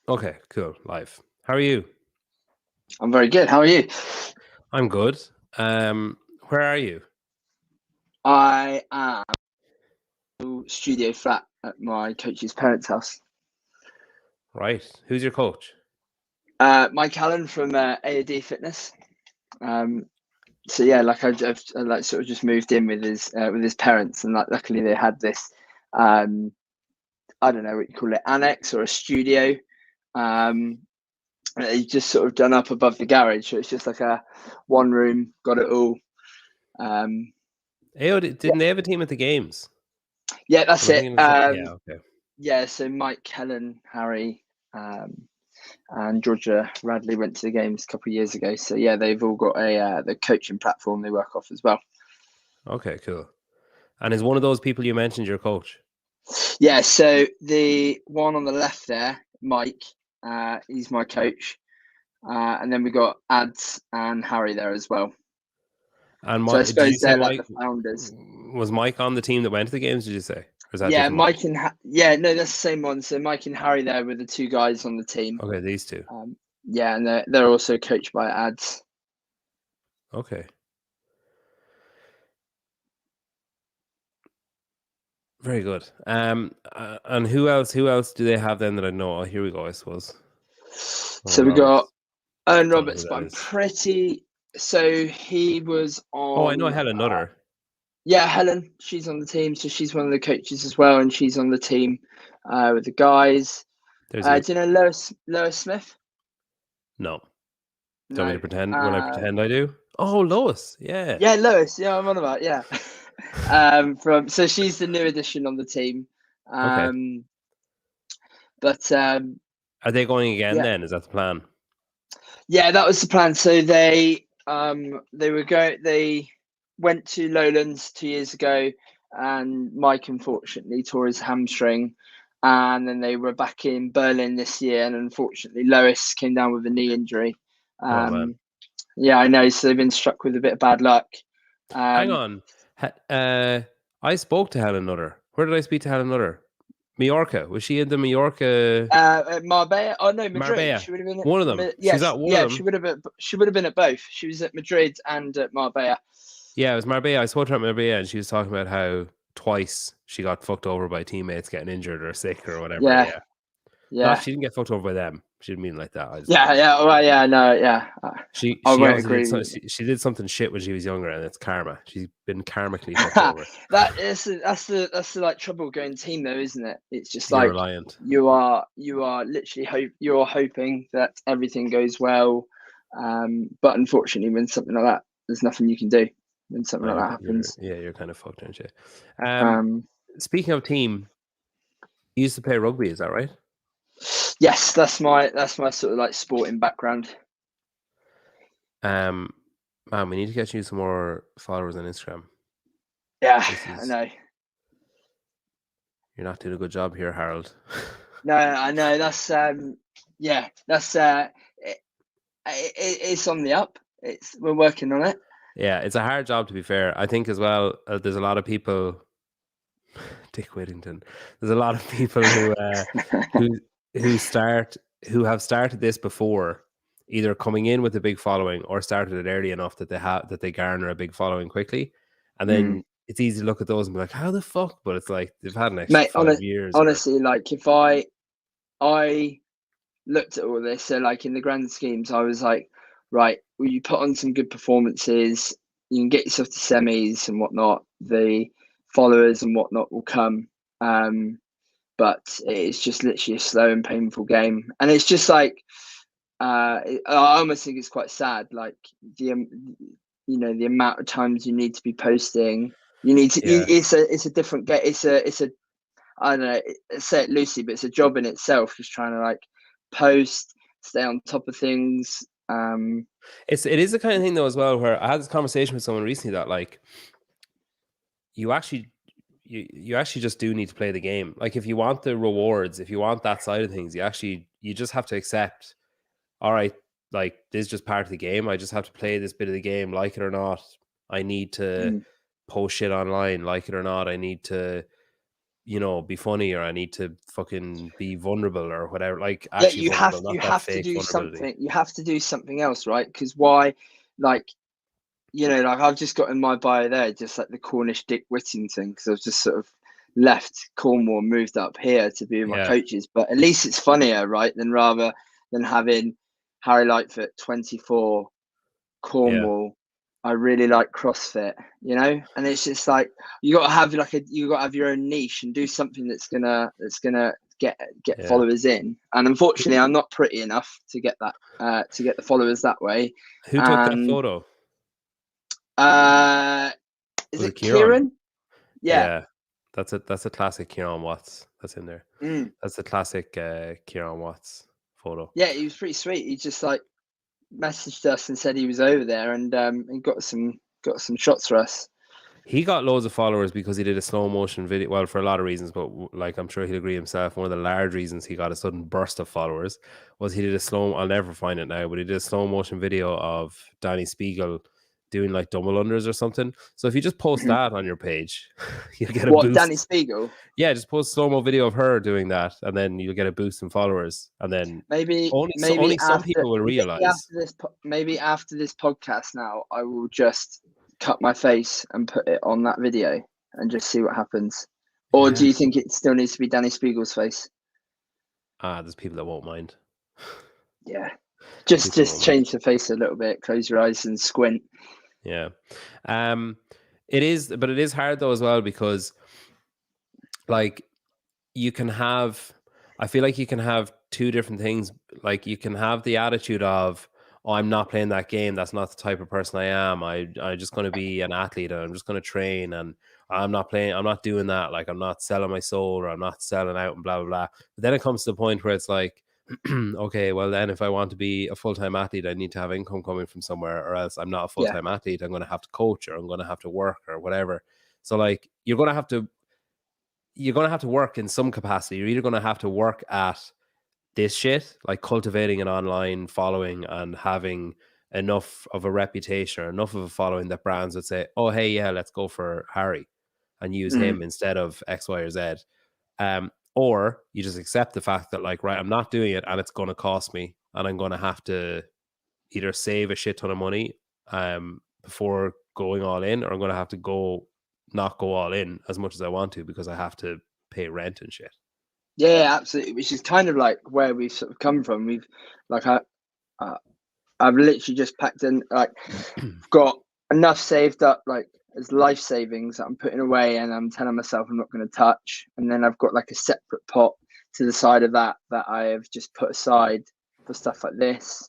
Okay, cool. Live. How are you? I'm very good. How are you? I'm good. Where are you? I am in a studio flat at my coach's parents' house. Right. Who's your coach? Mike Allen from AOD Fitness. Um, so yeah, like I've like sort of just moved in with his parents, and like luckily they had this. Um, I don't know what you call it, annex or a studio. Um, it's just sort of done up above the garage, so it's just like a one room, got it all. Um, yeah, Didn't they have a team at the games? yeah, that's Am I it. thinking of that? Yeah, okay. Yeah, so Mike, Helen, Harry, and Georgia Radley went to the games a couple of years ago. So yeah, they've all got a the coaching platform they work off as well. Okay, cool. And is one of those people you mentioned your coach? Yeah, so the one on the left there, Mike, he's my coach, and then we got Ads and Harry there as well. And So I did you suppose say they're like Mike the founders. was Mike on the team that went to the games? Did you say, or is that a Yeah, different Mike? yeah, no, that's the same one. So Mike and Harry there were the two guys on the team. Okay, these two. Yeah, and they're also coached by Ads. Okay, very good. And who else? Who else do they have then that I know? Oh, here we go. I suppose. So Owen we got Roberts. Owen Don't know who Roberts, but that I'm is. pretty. So he was Oh, I know on. Helen Nutter. Yeah, Helen. She's on the team, so she's one of the coaches as well, and she's on the team with the guys. There's you. Do you know Lois Smith? No. Do you want me to No. pretend? Will I pretend I do? Oh, Lois. Yeah. Yeah, Lois. Yeah, I'm on about. Yeah. From so she's the new addition on the team. Okay. Um, but Are they going again yeah, then? Is that the plan? yeah, that was the plan. So they went to Lowlands 2 years ago, and Mike unfortunately tore his hamstring, and then they were back in Berlin this year, and unfortunately Lois came down with a knee injury. Oh, man. Um, yeah, I know. So they've been struck with a bit of bad luck. Hang Um, on. I spoke to Helen Nutter. Where did I speak to Helen Nutter? Mallorca. Was she in the Mallorca? at Marbella. Oh no, Madrid. Marbella. She would have been One of them. at. She Yeah, was at one of yeah. them. She would have been at both. She was at Madrid and at Marbella. Yeah, it was Marbella. I spoke to her at Marbella and she was talking about how twice she got fucked over by teammates getting injured or sick or whatever. Yeah, Yeah. Not yeah. she didn't get fucked over by them. She didn't mean it like that. I just Yeah, meant yeah, well, yeah, no, yeah. I she won't obviously did agree so, with she did something shit when she was younger and it's karma. She's been karmically you. fucked over. That's the like trouble going team though, isn't it? It's just You're like reliant. you are literally you're hoping that everything goes well, but unfortunately, when something like that, there's nothing you can do when something Oh, like that happens. you're kind of fucked, aren't you? Um, Um, Speaking of team, you used to play rugby, is that right? yes, that's my sort of like sporting background. Um, Man, we need to get you some more followers on Instagram. Yeah, This I is know. You're not doing a good job here, Harold. No, I know. Yeah, it's on the up. We're working on it. Yeah, it's a hard job to be fair. I think as well. There's a lot of people. Dick Whittington. There's a lot of people who who start who have started this before, either coming in with a big following or started it early enough that they garner a big following quickly, and Mm. then it's easy to look at those and be like, how the fuck? But it's like they've had an extra Mate, 5 years or honestly, like if I looked at all this, so like in the grand schemes, I was like, right, well, you put on some good performances, you can get yourself to semis and whatnot. The followers and whatnot will come. But it's just literally a slow and painful game, and it's just like I almost think it's quite sad, like the amount of times you need to be posting. You need to. yeah. It's a different game. It's a I don't know. Say it loosely, but it's a job in itself. Just trying to like post, stay on top of things. It is the kind of thing though as well where I had this conversation with someone recently that like you actually you actually just do need to play the game. Like if you want the rewards, if you want that side of things, you just have to accept, all right, like this is just part of the game. I just have to play this bit of the game, like it or not. I need to mm, post shit online, like it or not. I need to be funny, or I need to fucking be vulnerable or whatever. Like Yeah, actually vulnerable, you not that have to fake do vulnerability. something. You have to do something else, right? Because why? Like, like I've just got in my bio there, just like the Cornish Dick Whittington, because I've just sort of left Cornwall and moved up here to be with my Yeah, coaches. But at least it's funnier, right? Rather than having Harry Lightfoot, 24, yeah, Cornwall. I really like CrossFit, and it's just like you got to have your own niche and do something that's gonna get yeah. followers in. And unfortunately, I'm not pretty enough to get the followers that way. Who took that And photo? is Was it it Kieran? Kieran? Yeah. Yeah, that's a classic Kieran Watts. That's in there. Mm. That's a classic Kieran Watts photo. Yeah, he was pretty sweet. He just like messaged us and said he was over there, and he got some shots for us. He got loads of followers because he did a slow motion video. Well, for a lot of reasons, but like I'm sure he'll agree himself, one of the large reasons he got a sudden burst of followers was he did a slow. I'll never find it now, but he did a slow motion video of Danny Spiegel doing like double unders or something. So if you just post Mhm. that on your page, you'll get a What, Danny boost. Spiegel? Yeah, just post slow mo video of her doing that, and then you'll get a boost in followers. And then Maybe only some people will realize. maybe after this podcast now, I will just cut my face and put it on that video and just see what happens. Or do Yeah, you think it still needs to be Danny Spiegel's face? there's people that won't mind. Yeah. Just People won't mind. change the face a little bit, close your eyes and squint. Yeah. It is, but it is hard though as well, because like I feel like you can have two different things. Like you can have the attitude of, oh, I'm not playing that game. That's not the type of person I am. I'm just going to be an athlete, and I'm just going to train, and I'm not doing that. Like I'm not selling my soul, or I'm not selling out, and blah, blah, blah. But then it comes to the point where it's like, okay, well then if I want to be a full-time athlete, I need to have income coming from somewhere, or else I'm not a Yeah. full-time athlete. I'm going to have to coach, or I'm going to have to work, or whatever. So like you're going to have to work in some capacity. You're either going to have to work at this shit, like cultivating an online following and having enough of a reputation or enough of a following that brands would say, oh, hey, yeah, let's go for Harry and use Mm. him instead of X, Y, or Z. Or you just accept the fact that, like, right, I'm not doing it and it's going to cost me, and I'm going to have to either save a shit ton of money before going all in, or I'm going to have to not go all in as much as I want to because I have to pay rent and shit. Yeah, absolutely. Which is kind of like where we've sort of come from. We've like I've literally just packed in, like, got enough saved up, like as life savings that I'm putting away, and I'm telling myself I'm not going to touch. And then I've got like a separate pot to the side of that I have just put aside for stuff like this,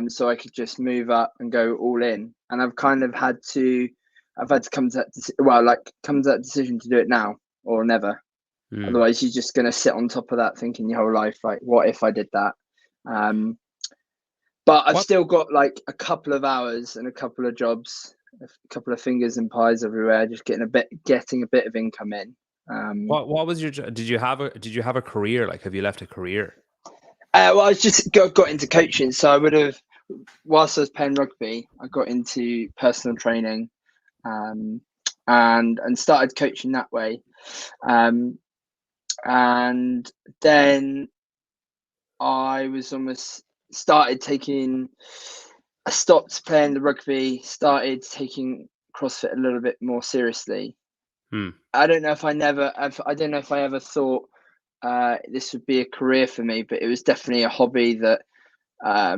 so I could just move up and go all in. And I've kind of had to come to that decision to do it now or never. Otherwise, you're just going to sit on top of that thinking your whole life, like, what if I did that? But I've still got like a couple of hours and a couple of jobs, a couple of fingers and pies everywhere, just getting a bit of income in. What was your did you have a career? Like, have you left a career? Well, I just got into coaching, so I would have, whilst I was playing rugby, I got into personal training, and started coaching that way, and then I was almost started taking. I stopped playing the rugby, started taking CrossFit a little bit more seriously. I don't know if I ever thought this would be a career for me, but it was definitely a hobby that I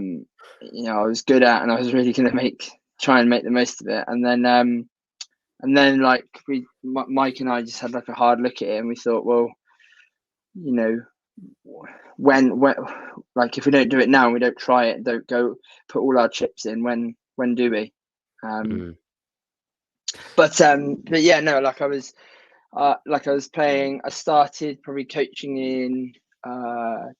was good at, and I was really going to try and make the most of it. And then like Mike and I just had like a hard look at it, and we thought, well, when like if we don't do it now and we don't try it and don't go put all our chips in, when do we? But yeah, no, like I was playing. I started probably coaching in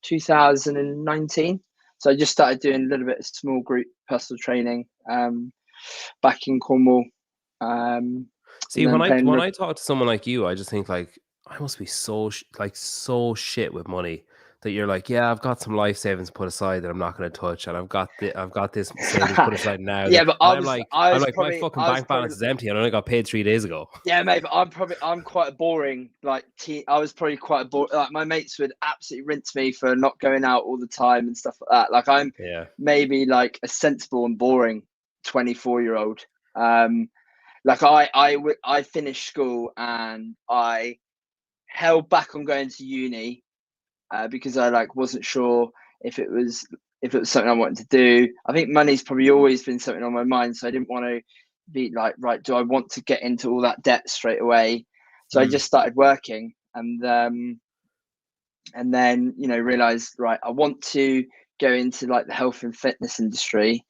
2019, so I just started doing a little bit of small group personal training back in Cornwall. See, when I talk to someone like you, I just think like I must be so shit with money. that you're like, yeah, I've got some life savings put aside that I'm not going to touch, and I've got this savings put aside now. Yeah, That, but and I'm like, my fucking I was bank probably balance is empty, and I only got paid 3 days ago. Yeah, mate, but I'm quite a boring I was probably quite a like my mates would absolutely rinse me for not going out all the time and stuff like that. Like I'm Yeah. maybe like a sensible and boring 24-year-old. Like I finished school and I held back on going to uni because I like wasn't sure if it was something I wanted to do. I think money's probably always been something on my mind, so I didn't want to be like, right, do I want to get into all that debt straight away? So I just started working, and then realized, right, I want to go into like the health and fitness industry,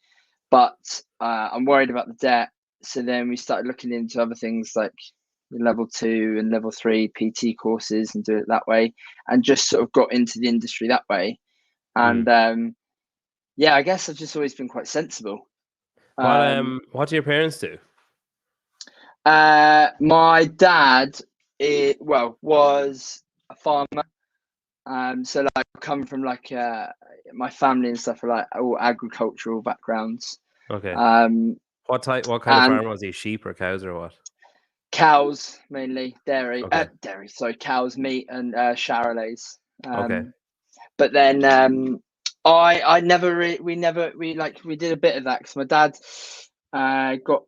but I'm worried about the debt. So then we started looking into other things like the level 2 and level 3 PT courses and do it that way, and just sort of got into the industry that way. And yeah, I guess I've just always been quite sensible. What do your parents do? My dad, was a farmer. So like, I come from like my family and stuff are like all agricultural backgrounds. Okay. What kind of and farm was he? Sheep or cows or what? Cows mainly, dairy. Okay. Dairy. Sorry, cows, meat, and Charolais. Okay. But then I never we did a bit of that because my dad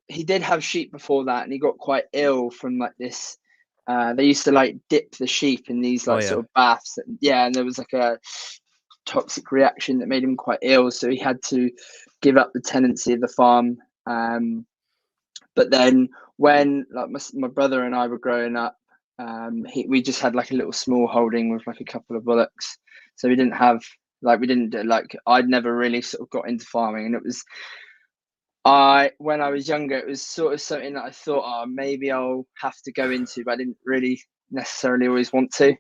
he did have sheep before that, and he got quite ill from like this. They used to like dip the sheep in these like sort of baths, and there was like a toxic reaction that made him quite ill, so he had to give up the tenancy of the farm. But then when like my brother and I were growing up, we just had like a little small holding with like a couple of bullocks, so we didn't have I'd never really sort of got into farming, and it was when I was younger, it was sort of something that I thought, oh, maybe I'll have to go into, but I didn't really necessarily always want to.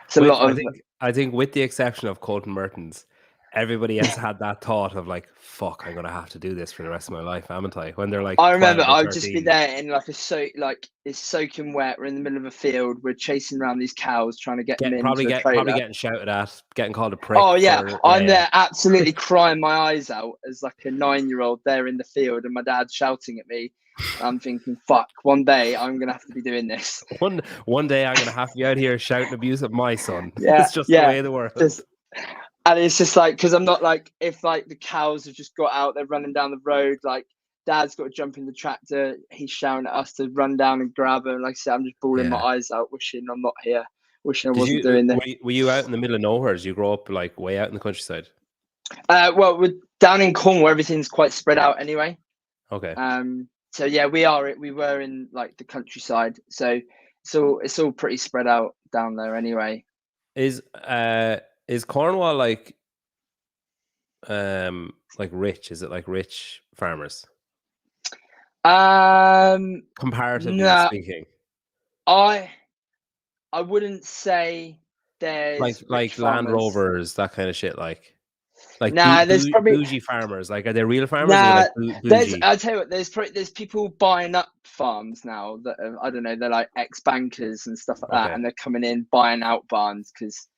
It's a lot of I think with the exception of Colton Mertens, everybody has had that thought of like, fuck, I'm gonna have to do this for the rest of my life, haven't I? When they're like, I remember I would 13. just be there in like it's soaking wet. We're in the middle of a field. We're chasing around these cows, trying to get them into a trailer. Probably getting shouted at, getting called a prick. Oh yeah, I'm there absolutely crying my eyes out as like a 9-year-old there in the field, and my dad's shouting at me. I'm thinking, fuck, one day I'm gonna have to be doing this. One day I'm gonna have to be out here shouting abuse at my son. Yeah, it's just the way of the world. And it's just like, because I'm not like, if like the cows have just got out, they're running down the road, like dad's got to jump in the tractor, he's shouting at us to run down and grab him. Like I said, I'm just bawling my eyes out, wishing I'm not here, wishing I wasn't doing this. Were you out in the middle of nowhere? Did you grow up like way out in the countryside? Well, we're down in Cornwall, everything's quite spread out anyway. Okay. So yeah, we were in like the countryside, so it's all pretty spread out down there anyway. Is Cornwall like rich? Is it like rich farmers? Comparatively speaking, I wouldn't say there's like Land Rovers, that kind of shit. Like there's probably bougie farmers. Like, are they real farmers? I'll tell you what. There's people buying up farms now that I don't know. They're like ex-bankers and stuff like that, and they're coming in buying out farms because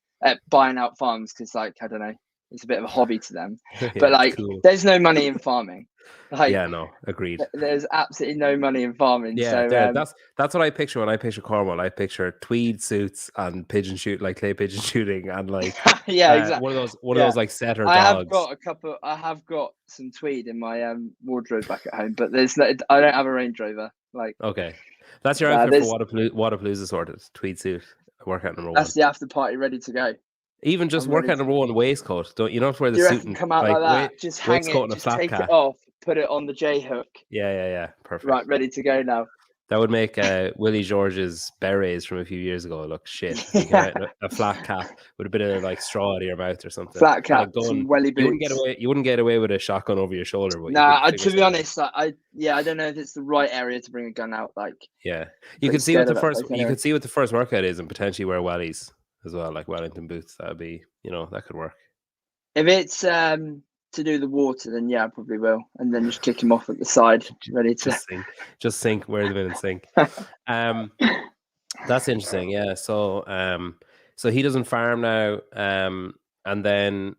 like I don't know. It's a bit of a hobby to them, but like, cool. There's no money in farming. Like, yeah, no, agreed. There's absolutely no money in farming. Yeah, so, that's what I picture when I picture Cornwall. I picture tweed suits and clay pigeon shooting, and like exactly. one of those like setter dogs. I have got some tweed in my wardrobe back at home, but I don't have a Range Rover. Like, okay, that's your outfit for Waterpalooza sorted tweed suit. Workout number 1. That's the after party ready to go. Even just workout number 1 waistcoat. Don't you have to wear the suit and come out like that? Just hang it, just take it off, put it on the J hook. Yeah. Perfect. Right, ready to go now. That would make Willie George's berets from a few years ago look shit. A flat cap with a bit of like straw out of your mouth or something. Flat cap, some welly boots. You wouldn't get away with a shotgun over your shoulder. But to be honest, I don't know if it's the right area to bring a gun out. Like, yeah, you can see what the first workout is, and potentially wear wellies as well, like Wellington boots. That would be, that could work. If it's to do the water, then yeah, I probably will, and then just kick him off at the side, ready to just sink, wear them in and sink. That's interesting. Yeah. So he doesn't farm now. And then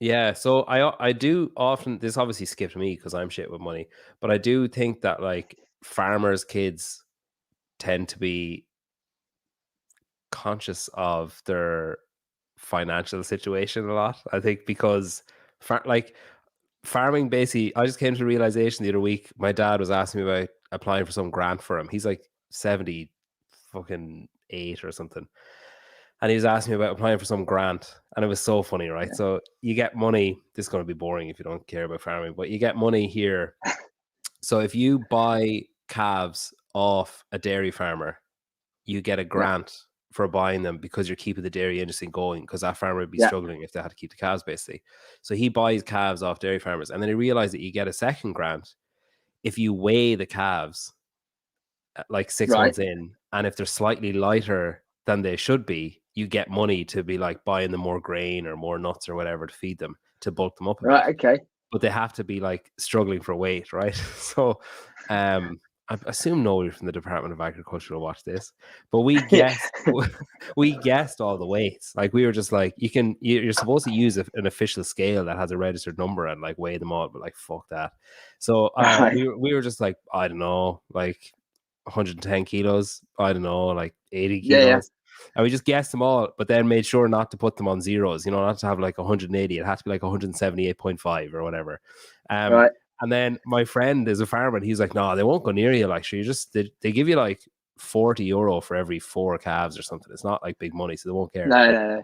yeah, so I do often, this obviously skipped me because I'm shit with money, but I do think that like farmers' kids tend to be conscious of their financial situation a lot. I think because like farming basically, I just came to the realization the other week. My dad was asking me about applying for some grant for him. He's like 70 fucking 8 or something. And he was asking me about applying for some grant. And it was so funny, right? Yeah. So you get money. This is going to be boring if you don't care about farming, but you get money here. So if you buy calves off a dairy farmer, you get a Yeah. grant for buying them because you're keeping the dairy industry going, because that farmer would be Yeah. struggling if they had to keep the calves, basically. So he buys calves off dairy farmers, and then he realized that you get a second grant if you weigh the calves like 6 Right. months in, and if they're slightly lighter than they should be, you get money to be like buying them more grain or more nuts or whatever to feed them, to bulk them up a bit. Right. Okay. But they have to be like struggling for weight, right? So I assume nobody from the Department of Agriculture will watch this, but we Yeah. guessed we guessed all the weights. Like we were just like, you're supposed to use an official scale that has a registered number and like weigh them all, but like fuck that. So Right. we were just like, I don't know, like 110 kilos, I don't know, like 80 Yeah. Yeah. kilos. And we just guessed them all, but then made sure not to put them on zeros, not to have like 180. It had to be like 178.5 or whatever. Right. And then my friend is a farmer, and he's like, no, they won't go near you. Like, sure, they give you like 40 euro for every 4 calves or something. It's not like big money, so they won't care. No.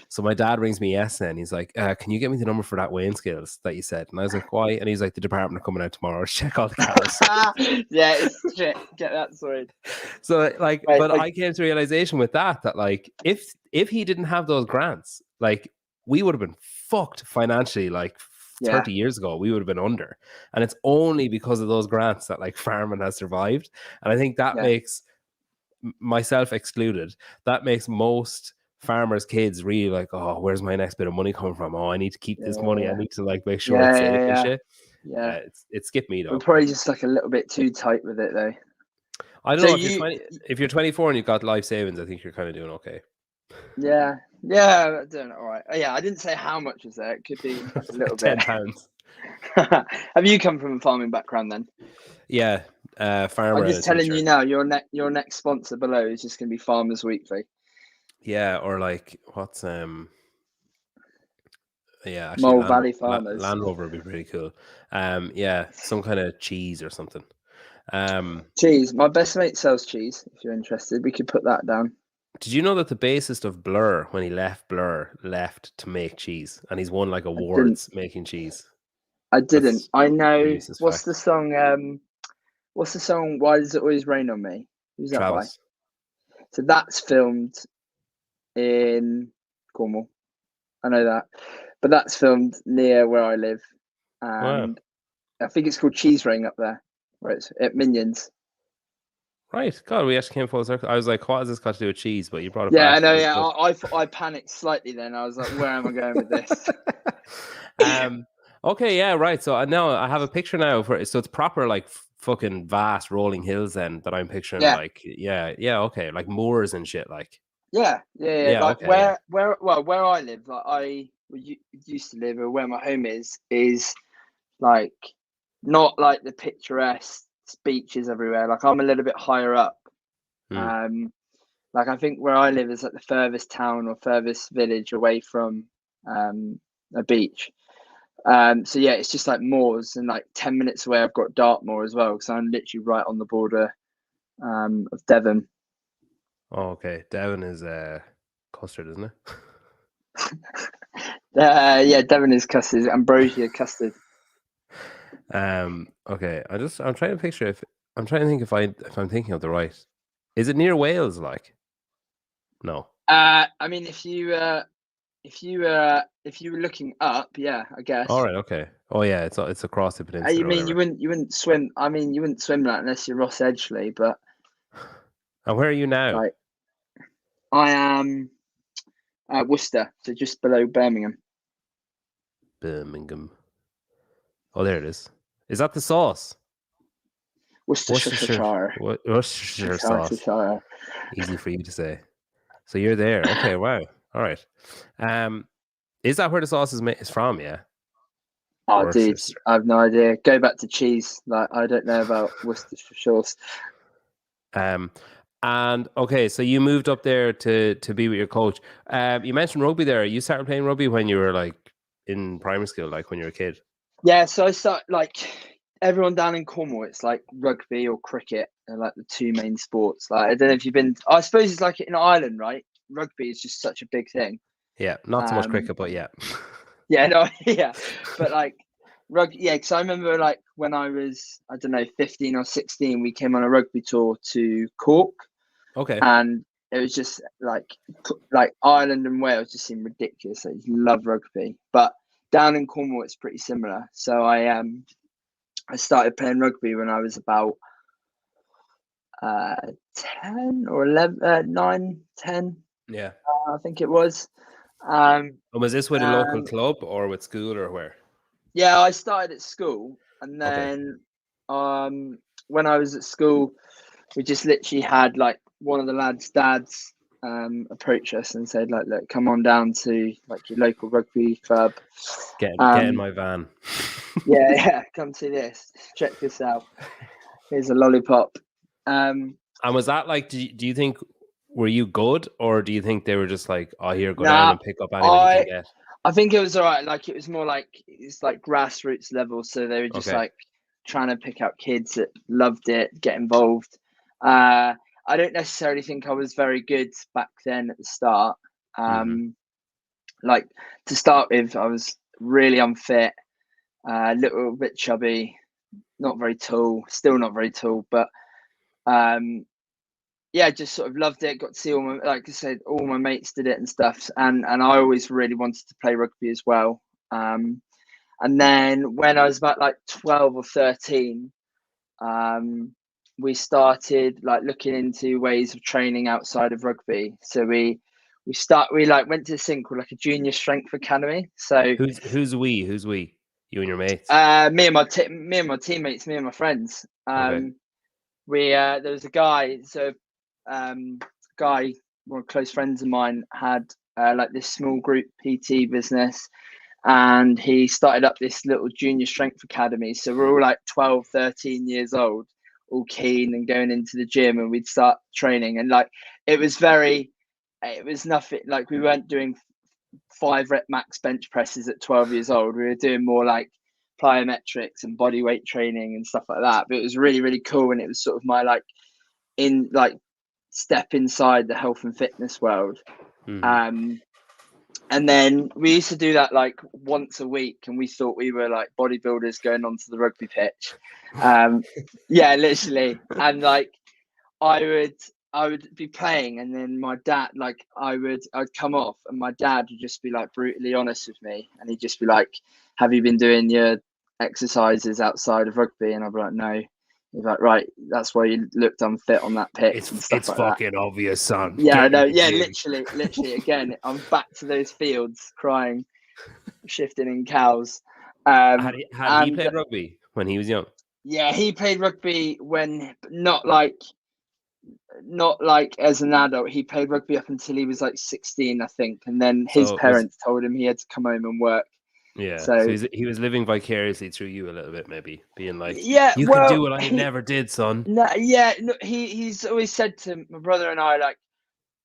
So my dad rings me yesterday, and he's like, can you get me the number for that weighing scales that you said? And I was like, why? And he's like, the department are coming out tomorrow to check all the calves. Yeah, it's shit. Get that sorted. So like, Right, but I came to realization with that like if he didn't have those grants, like we would have been fucked financially like 30 years ago. We would have been under. And it's only because of those grants that like farming has survived. And I think that makes, myself excluded, that makes most farmers' kids really like, oh, where's my next bit of money coming from? Oh, I need to keep this money. I need to like make sure it's safe and shit. Yeah. It skipped me though. We're probably just like a little bit too tight with it though. I don't know, if you're 24 and you've got life savings, I think you're kind of doing okay. Yeah, doing all right. Yeah, I didn't say how much was there. It could be a little bit. £10. Have you come from a farming background then? Yeah, farmer. I'm just telling you now. Your next sponsor below is just going to be Farmers Weekly. Yeah, or like what's yeah, actually, Mole Valley Farmers. Land Rover would be pretty cool. Yeah, some kind of cheese or something. Cheese. My best mate sells cheese. If you're interested, we could put that down. Did you know that the bassist of Blur, when he left Blur, left to make cheese, and he's won like awards making cheese? I didn't. I know. What's fact. the song? What's the song? Why does it always rain on me? Who's that Travis. by? So that's filmed in Cornwall. I know that, but that's filmed near where I live, and I think it's called Cheese Ring up there, where it's at Minions. Right. God, we actually came full circle. I was like, what has this got to do with cheese? But you brought it back. Yeah, I know. Yeah, I panicked slightly then. I was like, where am I going with this? Okay, yeah, right. So now I have a picture now for it. So it's proper like fucking vast rolling hills then that I'm picturing. Like, okay, like moors and shit. Like, yeah. Like okay, where I live, like I used to live, or where my home is like not like the picturesque beaches everywhere. Like I'm a little bit higher up. Like I think where I live is like the furthest town or furthest village away from a beach. So yeah, it's just like moors, and like 10 minutes away I've got Dartmoor as well, because I'm literally right on the border of Devon. Oh, okay. Devon is custard, isn't it? Yeah, Devon is custard, ambrosia custard. Okay. I'm trying to picture I'm trying to think if I'm thinking of the right. Is it near Wales? Like, no. I mean, if you were looking up, yeah, I guess. All right. Okay. Oh yeah, it's across the peninsula. You mean you wouldn't swim? I mean, you wouldn't swim that unless you're Ross Edgley, but. And where are you now? Like, I am Worcester, so just below Birmingham. Birmingham. Oh, there it is. Is that the sauce? Worcestershire sauce. Easy for you to say. So you're there. Okay, wow. All right. Is that where the sauce is from? Yeah, Oh, dude, Worcestershire. I have no idea. Go back to cheese. Like, I don't know about Worcestershire sauce. Um, and okay, so you moved up there to be with your coach. You mentioned rugby there. You started playing rugby when you were like in primary school, like when you were a kid. Yeah, so I start like everyone down in Cornwall. It's like rugby or cricket are like the two main sports. Like, I don't know if you've been. I suppose it's like in Ireland, right? Rugby is just such a big thing. Yeah, not so much Um, cricket, but yeah. yeah, no, yeah, but like rugby. Yeah, because I remember like when I was, I don't know, 15 or 16, we came on a rugby tour to Cork, Okay. and it was just like Ireland and Wales just seemed ridiculous. I just love rugby, but down in Cornwall it's pretty similar. So I started playing rugby when I was about 10 or 11, 9, 10, Yeah. I think it was. Um, And was this with a local and club or with school or where? yeah, I started at school, and Okay. then when I was at school, we just literally had like one of the lads' dads approach us and said like, look, come on down to like your local rugby club. Get in my van. Yeah, yeah, come see this. Check this out. Here's a lollipop. And was that like? Do you think were you good, or do you think they were just like, oh, here, go down Nah, and pick up anyone you can I get? I think it was all right. Like it was more like it's like grassroots level. So they were just Okay. like trying to pick out kids that loved it, get involved. I don't necessarily think I was very good back then at the start. Hmm. Like to start with, I was really unfit, a little bit chubby, not very tall, still not very tall, but um, yeah, just sort of loved it. Got to see all my, like I said, all my mates did it and stuff, and I always really wanted to play rugby as well. Um, and then when I was about like 12 or 13, um, we started like looking into ways of training outside of rugby. So we like went to this thing called like a junior strength academy. So Who's we? Who's we? You and your mates. me and my teammates, me and my friends, Okay. we there was a guy. So guy, one of close friends of mine had like this small group PT business, and he started up this little junior strength academy. So we're all like 12, 13 years old, all keen and going into the gym, and we'd start training. And like it was nothing like we weren't doing 5 rep max bench presses at 12 years old. We were doing more like plyometrics and body weight training and stuff like that. But it was really, really cool. And it was sort of my like in like step inside the health and fitness world. Hmm. Um, and then we used to do that like once a week, and we thought we were like bodybuilders going onto the rugby pitch. Um, yeah, literally. And like I would I would be playing, and then my dad like I'd come off, and my dad would just be like brutally honest with me, and he'd just be like, "Have you been doing your exercises outside of rugby?" And I'd be like, "No." He's like, "Right, that's why you looked unfit on that pitch and stuff It's like that." fucking obvious, son. Yeah, Get in no, the yeah, gym. literally. Again, I'm back to those fields, crying, shifting in cows. Had he And played rugby when he was young? yeah, he played rugby when not like as an adult. He played rugby up until he was like 16, I think, and then his So it was parents told him he had to come home and work. yeah. So So he was living vicariously through you a little bit, maybe being like, yeah, "You can well, do what I never did, son." no, yeah, no, he's always said to my brother and I like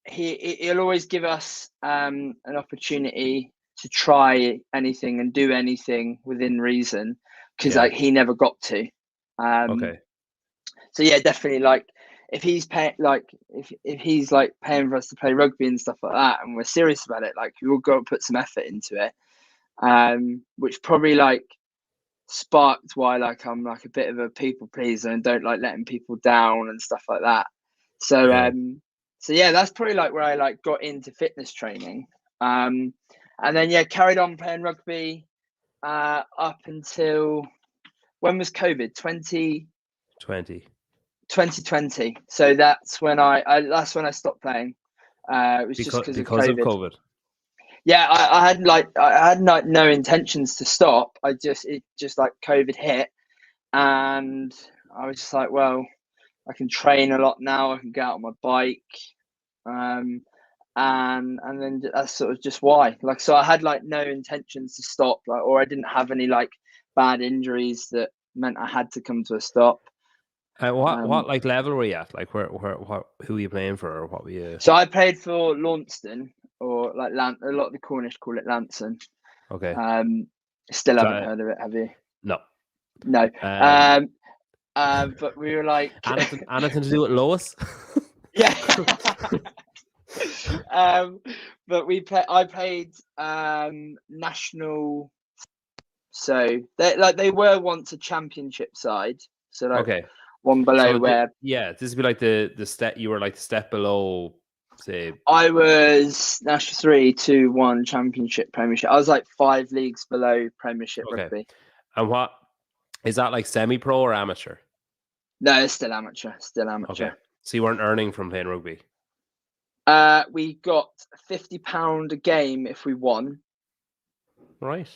he'll always give us an opportunity to try anything and do anything within reason, because Yeah. like he never got to. Um, Okay. so yeah, definitely like if he's paying like if he's like paying for us to play rugby and stuff like that, and we're serious about it, like we'll go and put some effort into it. Which probably like sparked why like I'm like a bit of a people pleaser and don't like letting people down and stuff like that. So Yeah. so yeah, that's probably like where I like got into fitness training. And then yeah, carried on playing rugby up until when was COVID? 20. 2020. So that's when I stopped playing. It was just because of Because of COVID. COVID. Yeah, I had no intentions to stop. It just like COVID hit, and I was just like, well, I can train a lot now. I can get out on my bike. Um, and then that's sort of just why. Like, so I had like no intentions to stop, like, or I didn't have any like bad injuries that meant I had to come to a stop. What like level were you at? Like who were you playing for, or what were you? So I played for Launceston, or like a lot of the Cornish call it Lanson. Okay. Still haven't heard of it, have you? No. No. But we were like anything to do with Lois? Yeah. But I played national, so they were once a championship side, so like okay, one below where this would be like the step, you were like the step below, say. I was National 3, 2, 1 Championship, Premiership. I was like 5 leagues below Premiership rugby. And what is that, like semi-pro or amateur? No, it's still amateur. Okay, so you weren't earning from playing rugby. We got £50 a game if we won. Right.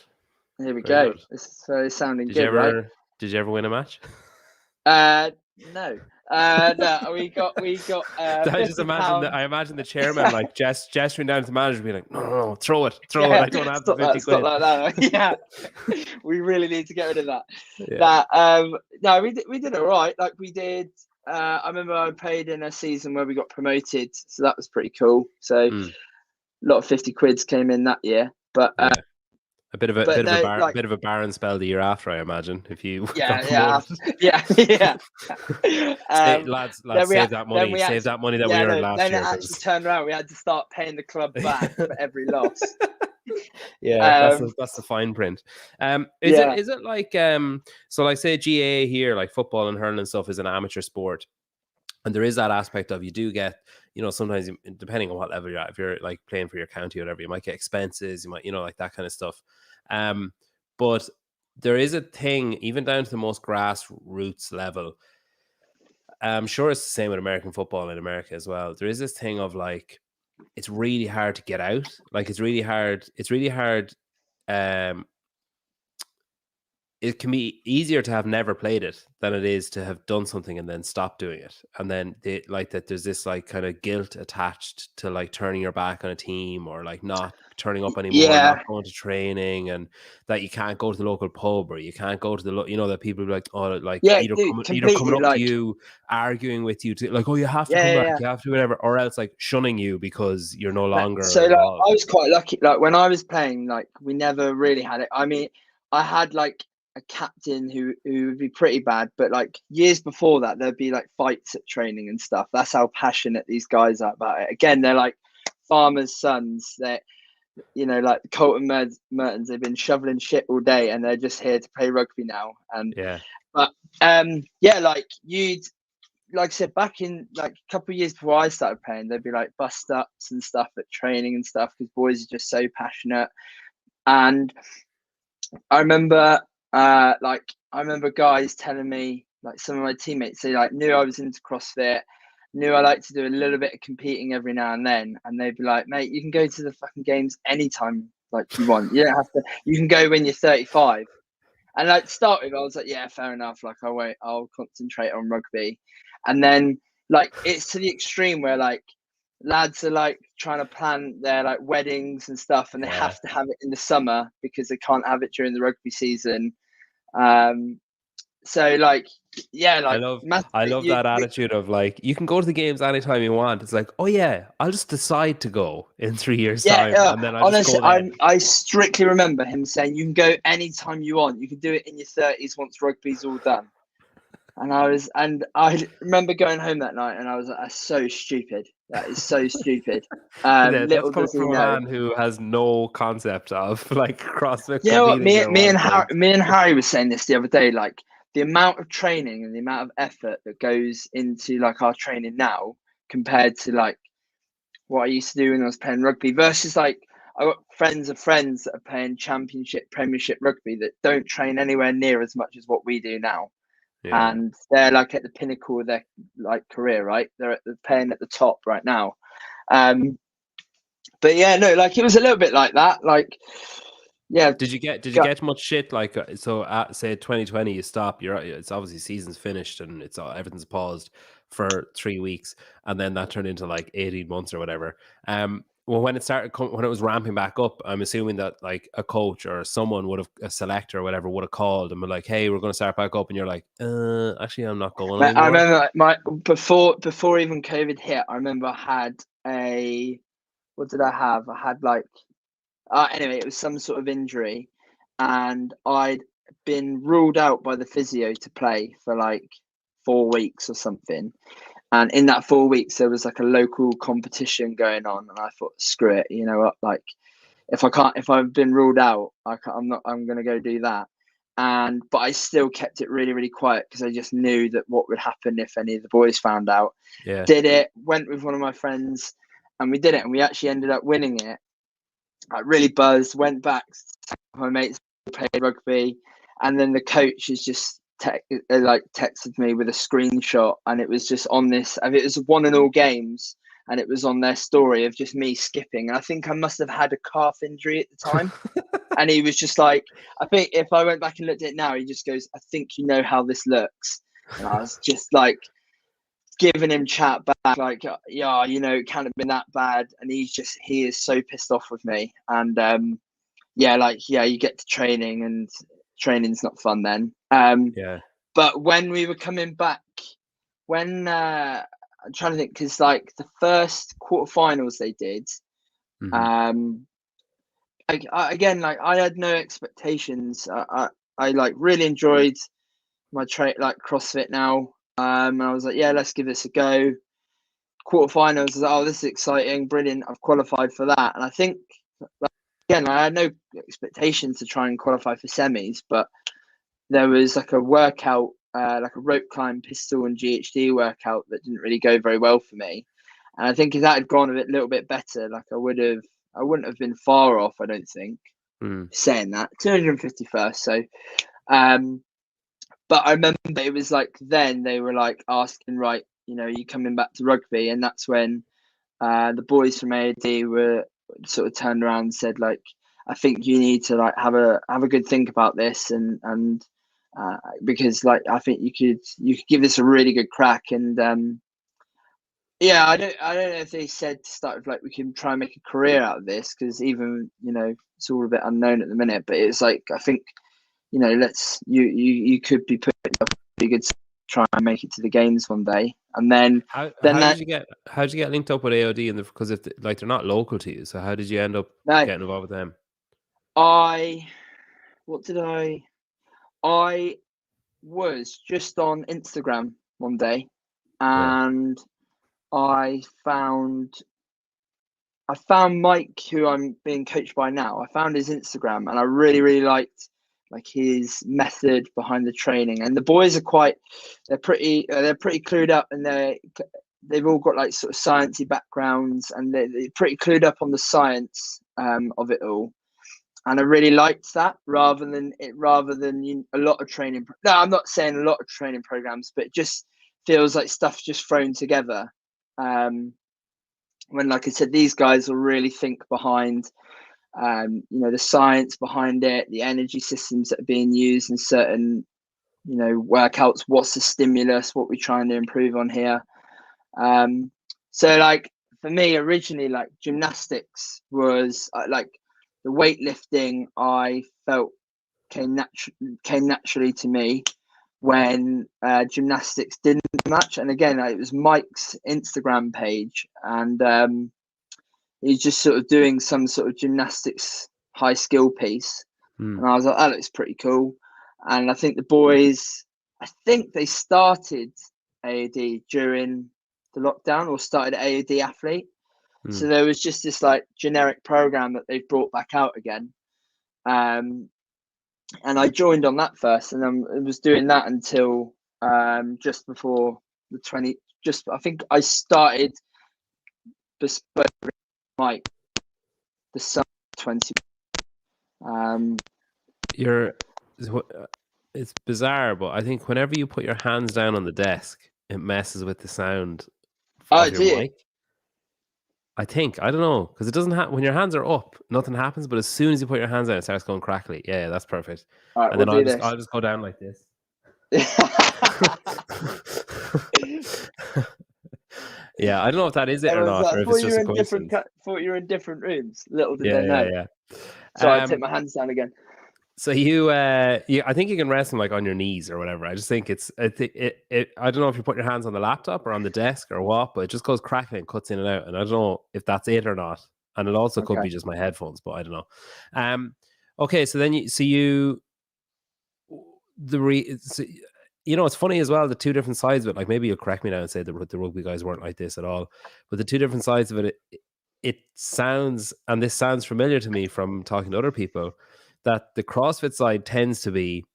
Here we go. It's sounding good, right? Did you ever win a match? No. No, we got. I imagine the chairman like gesturing down to the manager, being like, "No, throw it. I don't have the 50 quid." Like that. Yeah, we really need to get rid of that. Yeah. No, we did all right. Like we did. I remember I played in a season where we got promoted, so that was pretty cool. So a lot of 50 quids came in that year, but. A bit of a barren spell the year after, I imagine. If you yeah. lads, save that money. Save that money that we earned last year. Then it actually turned around. We had to start paying the club back for every loss. Yeah, that's the fine print. Is it like so like say GAA here, like football and hurling and stuff is an amateur sport, and there is that aspect of you do get, sometimes depending on what level you're at, if you're like playing for your county or whatever, you might get expenses, you might, like that kind of stuff. But there is a thing, even down to the most grassroots level. I'm sure it's the same with American football in America as well. There is this thing of like, it's really hard to get out. Like it's really hard. It can be easier to have never played it than it is to have done something and then stop doing it. And then there's this like kind of guilt attached to like turning your back on a team or like not turning up anymore, not going to training, and that you can't go to the local pub or you can't go to the, that people be like, either coming up to you, arguing with you to like, oh, you have to come back, you have to do whatever, or else like shunning you because you're no longer so involved. I was quite lucky. Like when I was playing, like we never really had it. I mean, I had like a captain who would be pretty bad, but like years before that there'd be like fights at training and stuff. That's how passionate these guys are about it. Again, they're like farmers' sons. They're like the Colton Mertens, they've been shoveling shit all day and they're just here to play rugby now. And like I said, back in like a couple of years before I started playing, there'd be like bust ups and stuff at training and stuff because boys are just so passionate. And I remember guys telling me, like some of my teammates, they like knew I was into CrossFit, knew I like to do a little bit of competing every now and then, and they'd be like, mate, you can go to the fucking games anytime like you want. You don't have to. You can go when you're 35. And like to start with, I was like, yeah, fair enough. Like I'll concentrate on rugby. And then like it's to the extreme where like lads are like trying to plan their like weddings and stuff, and they have to have it in the summer because they can't have it during the rugby season. So like, I love that attitude of like, you can go to the games anytime you want. It's like, oh yeah, I'll just decide to go in 3 years time, and then I strictly remember him saying you can go anytime you want. You can do it in your 30s once rugby's all done. And I remember going home that night, and I was like, "That's so stupid. That is so stupid." That's coming from a man who has no concept of like CrossFit. Me and Harry was saying this the other day. Like the amount of training and the amount of effort that goes into like our training now compared to like what I used to do when I was playing rugby versus like I got friends of friends that are playing championship, premiership rugby that don't train anywhere near as much as what we do now. Yeah. And they're like at the pinnacle of their like career, right? They're playing at the top right now. But yeah, no, like it was a little bit like that. Like, yeah. Did you get much shit? Like, so at say 2020, you stop. It's obviously season's finished and everything's paused for 3 weeks, and then that turned into like 18 months or whatever. well, when it was ramping back up, I'm assuming that like a coach or someone a selector or whatever would have called and been like, "Hey, we're going to start back up," and you're like, actually, I'm not going anymore. I remember before even COVID hit. I remember I had what did I have? I had like anyway, it was some sort of injury, and I'd been ruled out by the physio to play for like 4 weeks or something. And in that 4 weeks, there was like a local competition going on, and I thought, screw it, you know what? Like, if I've been ruled out, I'm gonna go do that. But I still kept it really, really quiet because I just knew that what would happen if any of the boys found out. Yeah. Did it, went with one of my friends, and we did it, and we actually ended up winning it. I really buzzed. Went back to my mates, played rugby, and then the coach is just texted me with a screenshot, and it was just on this. I mean, it was 1-1 games, and it was on their story of just me skipping. And I think I must have had a calf injury at the time. And he was just like, I think if I went back and looked at it now, he just goes, "I think you know how this looks." And I was just like giving him chat back, like, yeah, you know, it can't have been that bad. And he is so pissed off with me. And you get to training, and training's not fun then. But when we were coming back, I'm trying to think, because like the first quarterfinals they did, I had no expectations. I like really enjoyed my like CrossFit now, and I was like, yeah, let's give this a go. Quarterfinals, I was like, oh, this is exciting, brilliant. I've qualified for that, and I think again, I had no expectations to try and qualify for semis, but there was like a workout, like a rope climb, pistol, and GHD workout that didn't really go very well for me. And I think if that had gone a little bit better, like I wouldn't have been far off, I don't think. Saying that, 251st. So, but I remember it was like then they were like asking, right, you know, you coming back to rugby? And that's when the boys from AOD were sort of turned around and said, like, I think you need to like have a good think about this, and because like I think you could give this a really good crack. And I don't know if they said to start with like we can try and make a career out of this, because even, you know, it's all a bit unknown at the minute, but it's like I think, you know, you could be put pretty good to try and make it to the games one day. And then It's bizarre, but I think whenever you put your hands down on the desk, it messes with the sound of your mic. I don't know, because it doesn't when your hands are up, nothing happens, but as soon as you put your hands down, it starts going crackly. Yeah, that's perfect. All right, and then I'll just go down like this. Yeah, I don't know if that is it or Everyone's not, like, or I if thought it's you just were a in different. coincidence. Thought you were in different rooms. Little did Yeah, they yeah, know. yeah. So I take my hands down again. So I think you can rest them like on your knees or whatever. I just think I think I don't know if you put your hands on the laptop or on the desk or what, but it just goes crackling and cuts in and out. And I don't know if that's it or not. And it also could Okay. be just my headphones, but I don't know. Okay, so then you it's funny as well, the two different sides of it. Like, maybe you'll correct me now and say the rugby guys weren't like this at all, but the two different sides of it sounds, and this sounds familiar to me from talking to other people, that the CrossFit side tends to be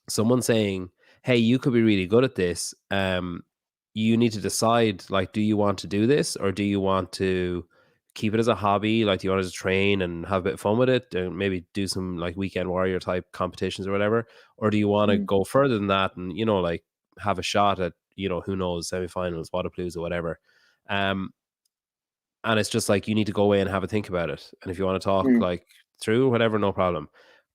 someone saying, hey, you could be really good at this. You need to decide, like, do you want to do this, or do you want to keep it as a hobby? Like, do you want to train and have a bit of fun with it, and maybe do some like weekend warrior type competitions or whatever? Or do you want to go further than that and, like, have a shot at, who knows, semifinals, Waterploos or whatever? And it's just like, you need to go away and have a think about it. And if you want to talk like through whatever, no problem.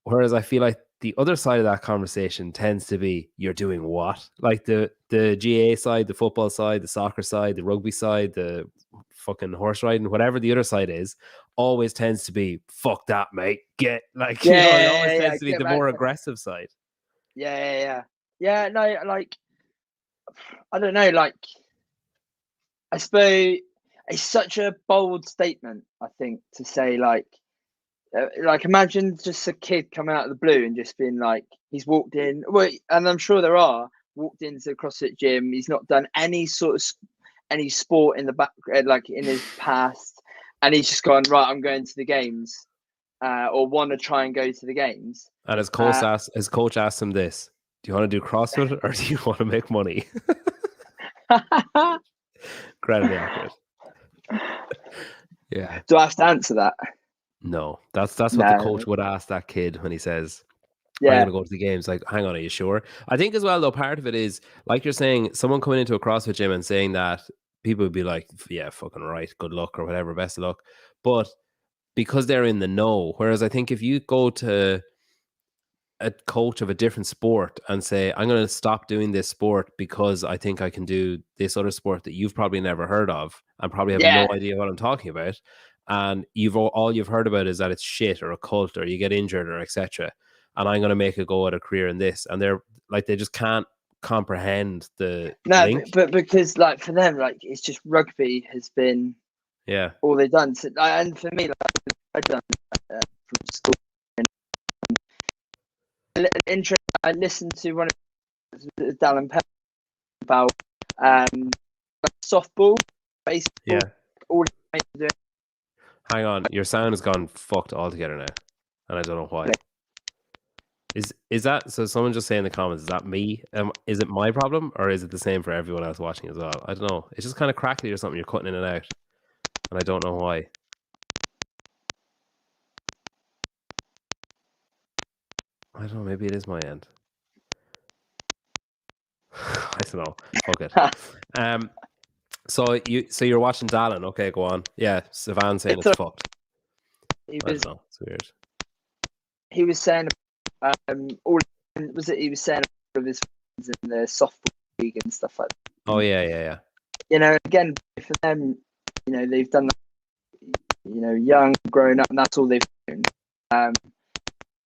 Whereas I feel like the other side of that conversation tends to be, you're doing what? Like the GA side, the football side, the soccer side, the rugby side, the fucking horse riding, whatever the other side is, always tends to be, fuck that, mate. Get, like, it always tends to be the more aggressive side. Yeah. No, like, I don't know, like, I suppose it's such a bold statement, I think, to say, like, imagine just a kid coming out of the blue and just being like, he's walked in, well, and I'm sure there are, walked into the CrossFit gym, he's not done any sort of any sport in the back, like in his past, and he's just gone, right, I'm going to the games, or want to try and go to the games. And his coach asked him this: do you want to do CrossFit or do you want to make money? Incredibly accurate. Yeah. Do I have to answer that? No, that's what the coach would ask that kid when he says, "Are you going to go to the games?" Like, hang on, are you sure? I think as well, though, part of it is, like you're saying, someone coming into a CrossFit gym and saying that, people would be like, "Yeah, fucking right, good luck," or whatever, best of luck. But because they're in the know, whereas I think if you go to a coach of a different sport and say, I'm going to stop doing this sport because I think I can do this other sport that you've probably never heard of and probably have no idea what I'm talking about, and all you've heard about is that it's shit or a cult or you get injured or etc., and I'm going to make a go at a career in this, and they're like, they just can't comprehend the link. But because, like, for them, like, it's just rugby has been all they've done. So, and for me, like, I've done from school. I listened to one of Dallin Pell about softball, baseball, all doing. Hang on, your sound has gone fucked altogether now, and I don't know why. Is that so? Someone just say in the comments, is that me? Is it my problem, or is it the same for everyone else watching as well? I don't know. It's just kind of crackly or something. You're cutting in and out, and I don't know why. I don't know. Maybe it is my end. I don't know. Fuck it. So you're watching Dallin. Okay, go on. Yeah, Savan saying it's fucked. I don't know. It's weird. He was saying, he was saying of his friends in the softball league and stuff like that. Oh yeah. Again, for them, they've done that, young, growing up, and that's all they've done.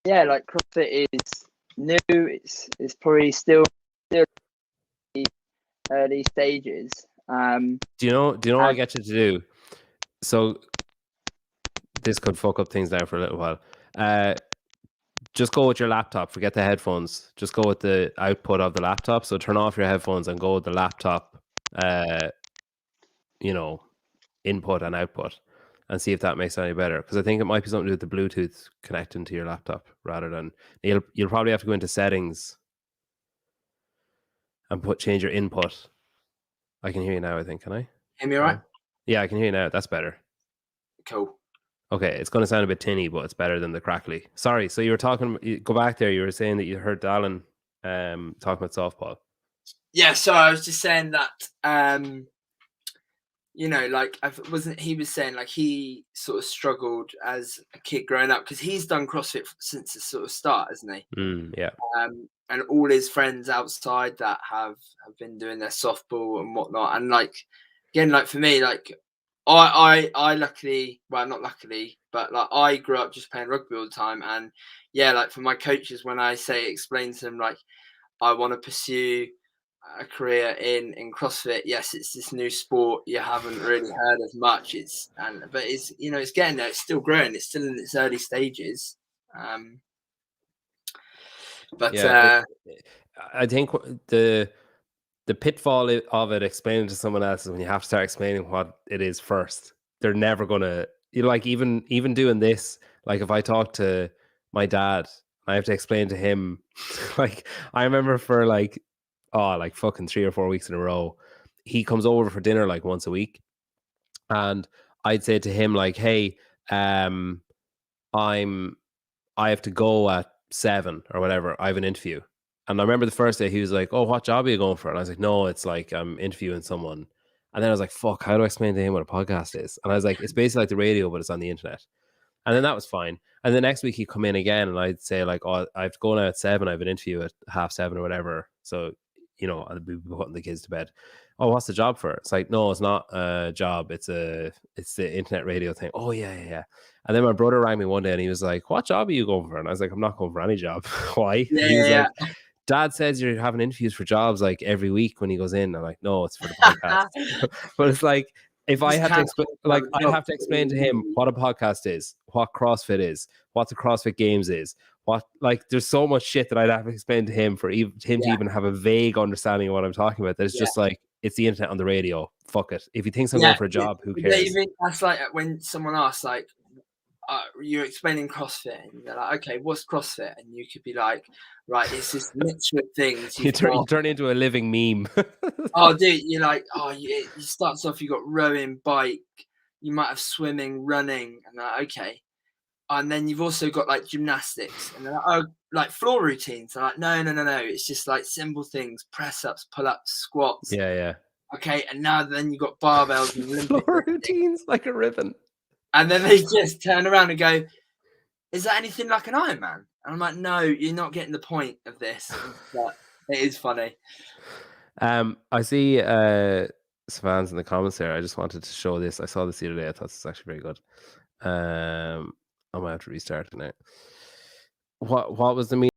Like, CrossFit is new. It's probably still early stages. Do you know what I get you to do? So this could fuck up things now for a little while. Just go with your laptop. Forget the headphones. Just go with the output of the laptop. So turn off your headphones and go with the laptop, input and output, and see if that makes it any better. Because I think it might be something to do with the Bluetooth connecting to your laptop rather than you'll probably have to go into settings and change your input. I can hear you now, I think. Can I? Hear me all right? Yeah, I can hear you now. That's better. Cool. Okay, it's going to sound a bit tinny, but it's better than the crackly. Sorry, so you were talking, go back there, you were saying that you heard Dallin talking about softball. Yeah, so I was just saying that, like, he was saying, like, he sort of struggled as a kid growing up because he's done CrossFit since the sort of start, hasn't he? Yeah. And all his friends outside that have been doing their softball and whatnot. And, like, again, like for me, like I luckily, well, not luckily, but like I grew up just playing rugby all the time, and yeah, like for my coaches, when I explain to them like I want to pursue a career in CrossFit, yes, it's this new sport you haven't really heard as much. But it's it's getting there. It's still growing. It's still in its early stages. But Yeah, I think the pitfall of it explaining to someone else is when you have to start explaining what it is first. They're never gonna, like, even doing this. Like, if I talk to my dad, I have to explain to him. Like, I remember for like fucking 3 or 4 weeks in a row, he comes over for dinner like once a week, and I'd say to him like, "Hey, I have to go at 7 or whatever. I have an interview." And I remember the first day he was like, "Oh, what job are you going for?" And I was like, "No, it's like I'm interviewing someone." And then I was like, "Fuck, how do I explain to him what a podcast is?" And I was like, "It's basically like the radio, but it's on the internet." And then that was fine. And the next week he'd come in again and I'd say like, "Oh, I have to go now at 7. I have an interview at 7:30 or whatever." So, I'd be putting the kids to bed. "Oh, what's the job for?" It's like, "No, it's not a job. It's the internet radio thing." "Oh, yeah, yeah, yeah." And then my brother rang me one day and he was like, "What job are you going for?" And I was like, "I'm not going for any job." "Why?" yeah, And he was yeah, like, "Dad says you're having interviews for jobs like every week when he goes in." I'm like, "No, it's for the podcast." yeah. But it's like, if I Just had to explain, cancel like, another I'd job. have to explain to him what a podcast is, what CrossFit is, what the CrossFit Games is, like, there's so much shit that I'd have to explain to him for him to Yeah, even have a vague understanding of what I'm talking about. That it's yeah. just like, it's the internet on the radio. Fuck it. If he thinks I'm going Yeah, for a job, who they cares? even that's like when someone asks, like, you're explaining CrossFit, and they're like, "Okay, what's CrossFit?" And you could be like, "Right, it's this mixture of things. You You've got, turn into a living meme. oh, dude, you're like, oh, you starts off, you got rowing, bike, you might have swimming, running, and they're like, okay, and then you've also got like gymnastics, and they're like, oh, like floor routines. They're like, no, no, no, no, it's just like simple things, press ups, pull ups, squats. Yeah, yeah. Okay, and now then you've got barbells and Olympic Floor lifting. routines like a ribbon. And then they just turn around and go, is that anything like an Ironman? And I'm like, no, you're not getting the point of this. But it is funny. I see Savannah's in the comments there. I just wanted to show this. I saw this the other day. I thought this was actually very good. I might have to restart it now. What was the mean?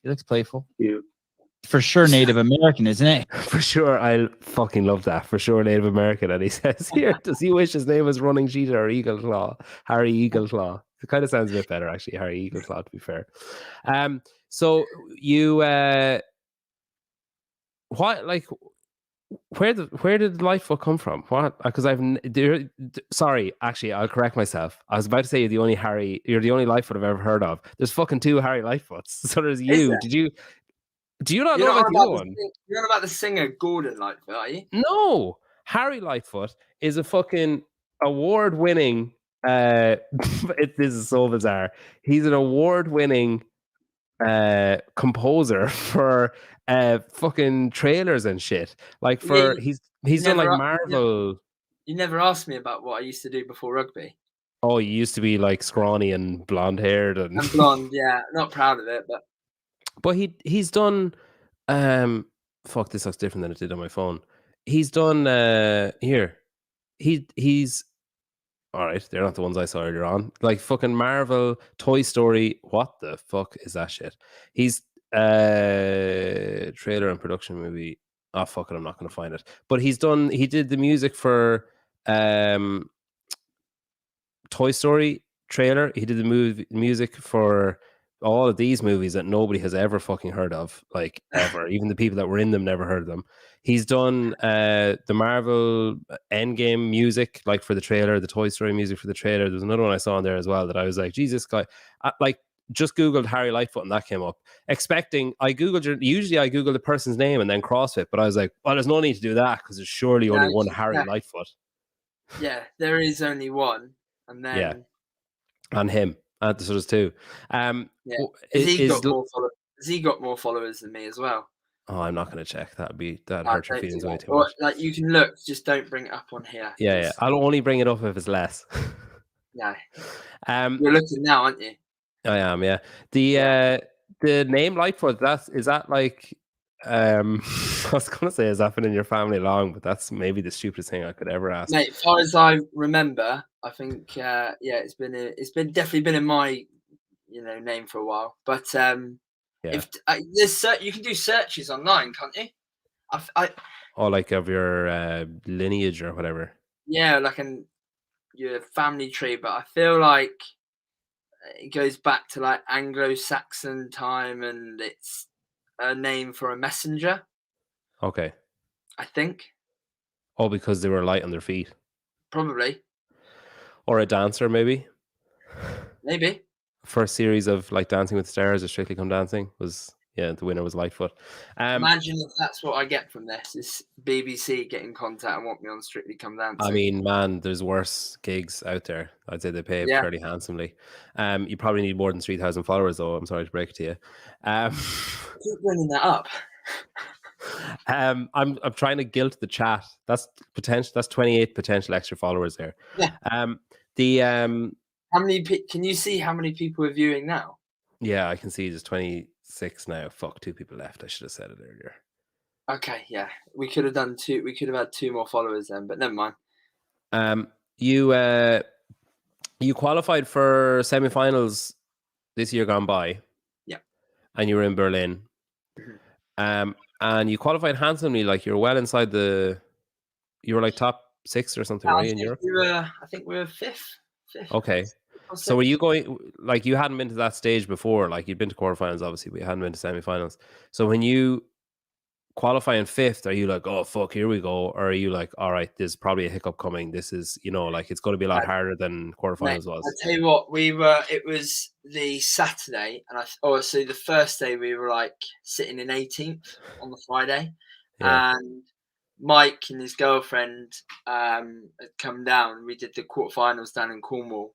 He looks playful. Yeah. For sure Native American, isn't it? For sure, I fucking love that. For sure, Native American. And he says here, does he wish his name was Running Cheetah or Eagle Claw? Harry Eagle Claw. It kind of sounds a bit better, actually. Harry Eagle Claw, to be fair. So you what, like, where did Lightfoot come from? What? Because sorry, actually, I'll correct myself. I was about to say you're the only Lightfoot I've ever heard of. There's fucking 2 Harry Lightfoots. So there's you. Do you not know about the other one? You're not about the singer Gordon Lightfoot, are you? No, Harry Lightfoot is a fucking award-winning. This is so bizarre. He's an award-winning composer for fucking trailers and shit. Like, for he's done like Marvel. You never asked me about what I used to do before rugby. Oh, you used to be like scrawny and blonde-haired and blonde. Yeah, not proud of it, but he's done. Fuck, this looks different than it did on my phone. He's done here. He's all right. They're not the ones I saw earlier on. Like fucking Marvel, Toy Story. What the fuck is that shit? He's trailer and production movie. Oh fuck it, I'm not gonna find it. But he did the music for Toy Story trailer. He did the music for all of these movies that nobody has ever fucking heard of, like ever. Even the people that were in them never heard of them. He's done the Marvel Endgame music, like for the trailer, the Toy Story music for the trailer. There's another one I saw in there as well that I was like, Jesus, guy, like just Googled Harry Lightfoot and that came up. Usually I Google the person's name and then CrossFit, but I was like, well, there's no need to do that because there's surely only one Harry Lightfoot. Yeah, there is only one. And then yeah, and him, and so there's 2. Yeah, has he got more followers than me as well? Oh, I'm not going to check. That'd No, hurt your don't do feelings way that. too Or, much. like you can look, just don't bring it up on here. Yeah, yeah. I'll only bring it up if it's less. No, um, you're looking now, aren't you? I am. Yeah. Yeah. The name Lightfoot. Is that like? I was going to say, has that been in your family long? But that's maybe the stupidest thing I could ever ask. Mate, as far as I remember, I think it's been definitely been in my name for a while. But Yeah. if you can do searches online, can't you? Or like of your lineage or whatever. Yeah, like your family tree, but I feel like it goes back to like Anglo-Saxon time, and it's a name for a messenger, Okay. I think. Oh, because they were light on their feet. Probably. Or a dancer, maybe. Maybe. First series of like Dancing with the Stars or Strictly Come Dancing the winner was Lightfoot. Imagine if that's what I get from this, is BBC get in contact and want me on Strictly Come Dancing. I mean, man, there's worse gigs out there. I'd say they pay fairly handsomely. You probably need more than 3,000 followers, though. I'm sorry to break it to you. Keep bringing that up. I'm trying to guilt the chat. That's 28 potential extra followers there. Yeah. How many? Can you see how many people are viewing now? Yeah, I can see there's 26 now. Fuck, 2 people left. I should have said it earlier. Okay, yeah, we could have done 2. We could have had 2 more followers then, but never mind. You qualified for semi-finals this year gone by. Yeah, and you were in Berlin. Mm-hmm. And you qualified handsomely. Like you're well inside you were like top 6 or something, right? In Europe. I think we were fifth. Okay. So were you going, like, you hadn't been to that stage before? Like you'd been to quarterfinals, obviously, but you hadn't been to semi-finals. So when you qualify in 5th, are you like, oh fuck, here we go? Or are you like, all right, there's probably a hiccup coming, this is, like, it's going to be a lot harder than quarterfinals was? I'll tell you what, it was the Saturday, and so the first day we were like sitting in 18th on the Friday. And Mike and his girlfriend had come down. We did the quarterfinals down in Cornwall,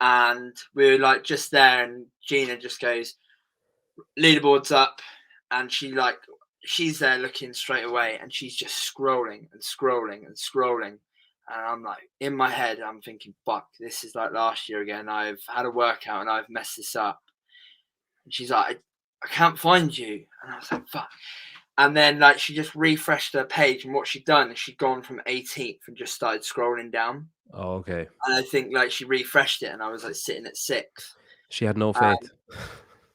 and we were like just there, and Gina just goes, leaderboard's up, and she's there looking straight away, and she's just scrolling and scrolling and scrolling. And I'm like, in my head, I'm thinking, fuck, this is like last year again. I've had a workout and I've messed this up. And she's like, I can't find you. And I was like, fuck. And then like she just refreshed her page, and what she'd done is she'd gone from 18th and just started scrolling down. Oh, okay. And I think like she refreshed it, and I was like sitting at 6th. She had no faith.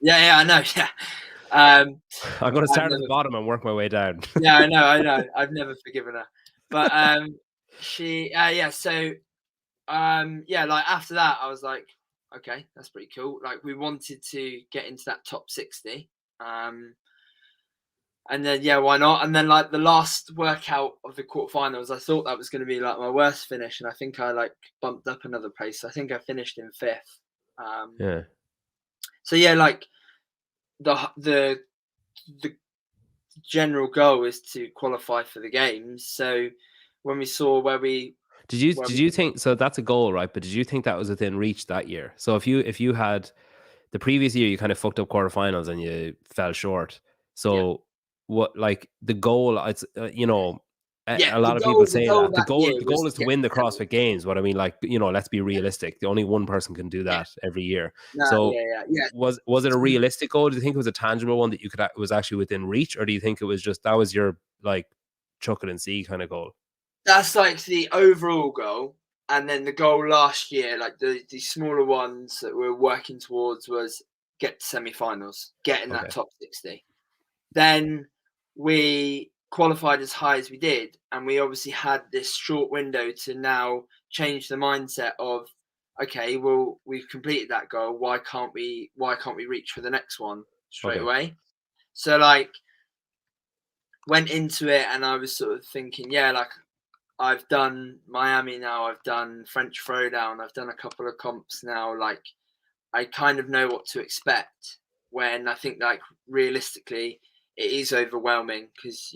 Yeah, I know. Yeah. I'm going to start at the bottom and work my way down. Yeah, I know. I've never forgiven her. But she, so, like after that, I was like, okay, that's pretty cool. Like we wanted to get into that top 60. And then, why not? And then like the last workout of the quarterfinals, I thought that was going to be like my worst finish. And I think I like bumped up another place. I think I finished in 5th. So yeah, like the general goal is to qualify for the games. So when we saw did you think, so that's a goal, right? But did you think that was within reach that year? So if you had the previous year, you kind of fucked up quarterfinals and you fell short. So what, like the goal, it's a lot of people say that the goal is to win the CrossFit Games. What I mean, like, let's be realistic. Only one person can do that every year. Was it a realistic goal? Do you think it was a tangible one that was actually within reach, or do you think it was just that was your like chuck it and see kind of goal? That's like the overall goal, and then the goal last year, like the smaller ones that we're working towards, was get to semi-finals, get in that top 60. Then we qualified as high as we did, and we obviously had this short window to now change the mindset of, okay, well, we've completed that goal, why can't we reach for the next one straight away? So like went into it, and I was sort of thinking, like I've done Miami now, I've done French Throwdown, I've done a couple of comps now, like I kind of know what to expect, when I think like realistically it is overwhelming, because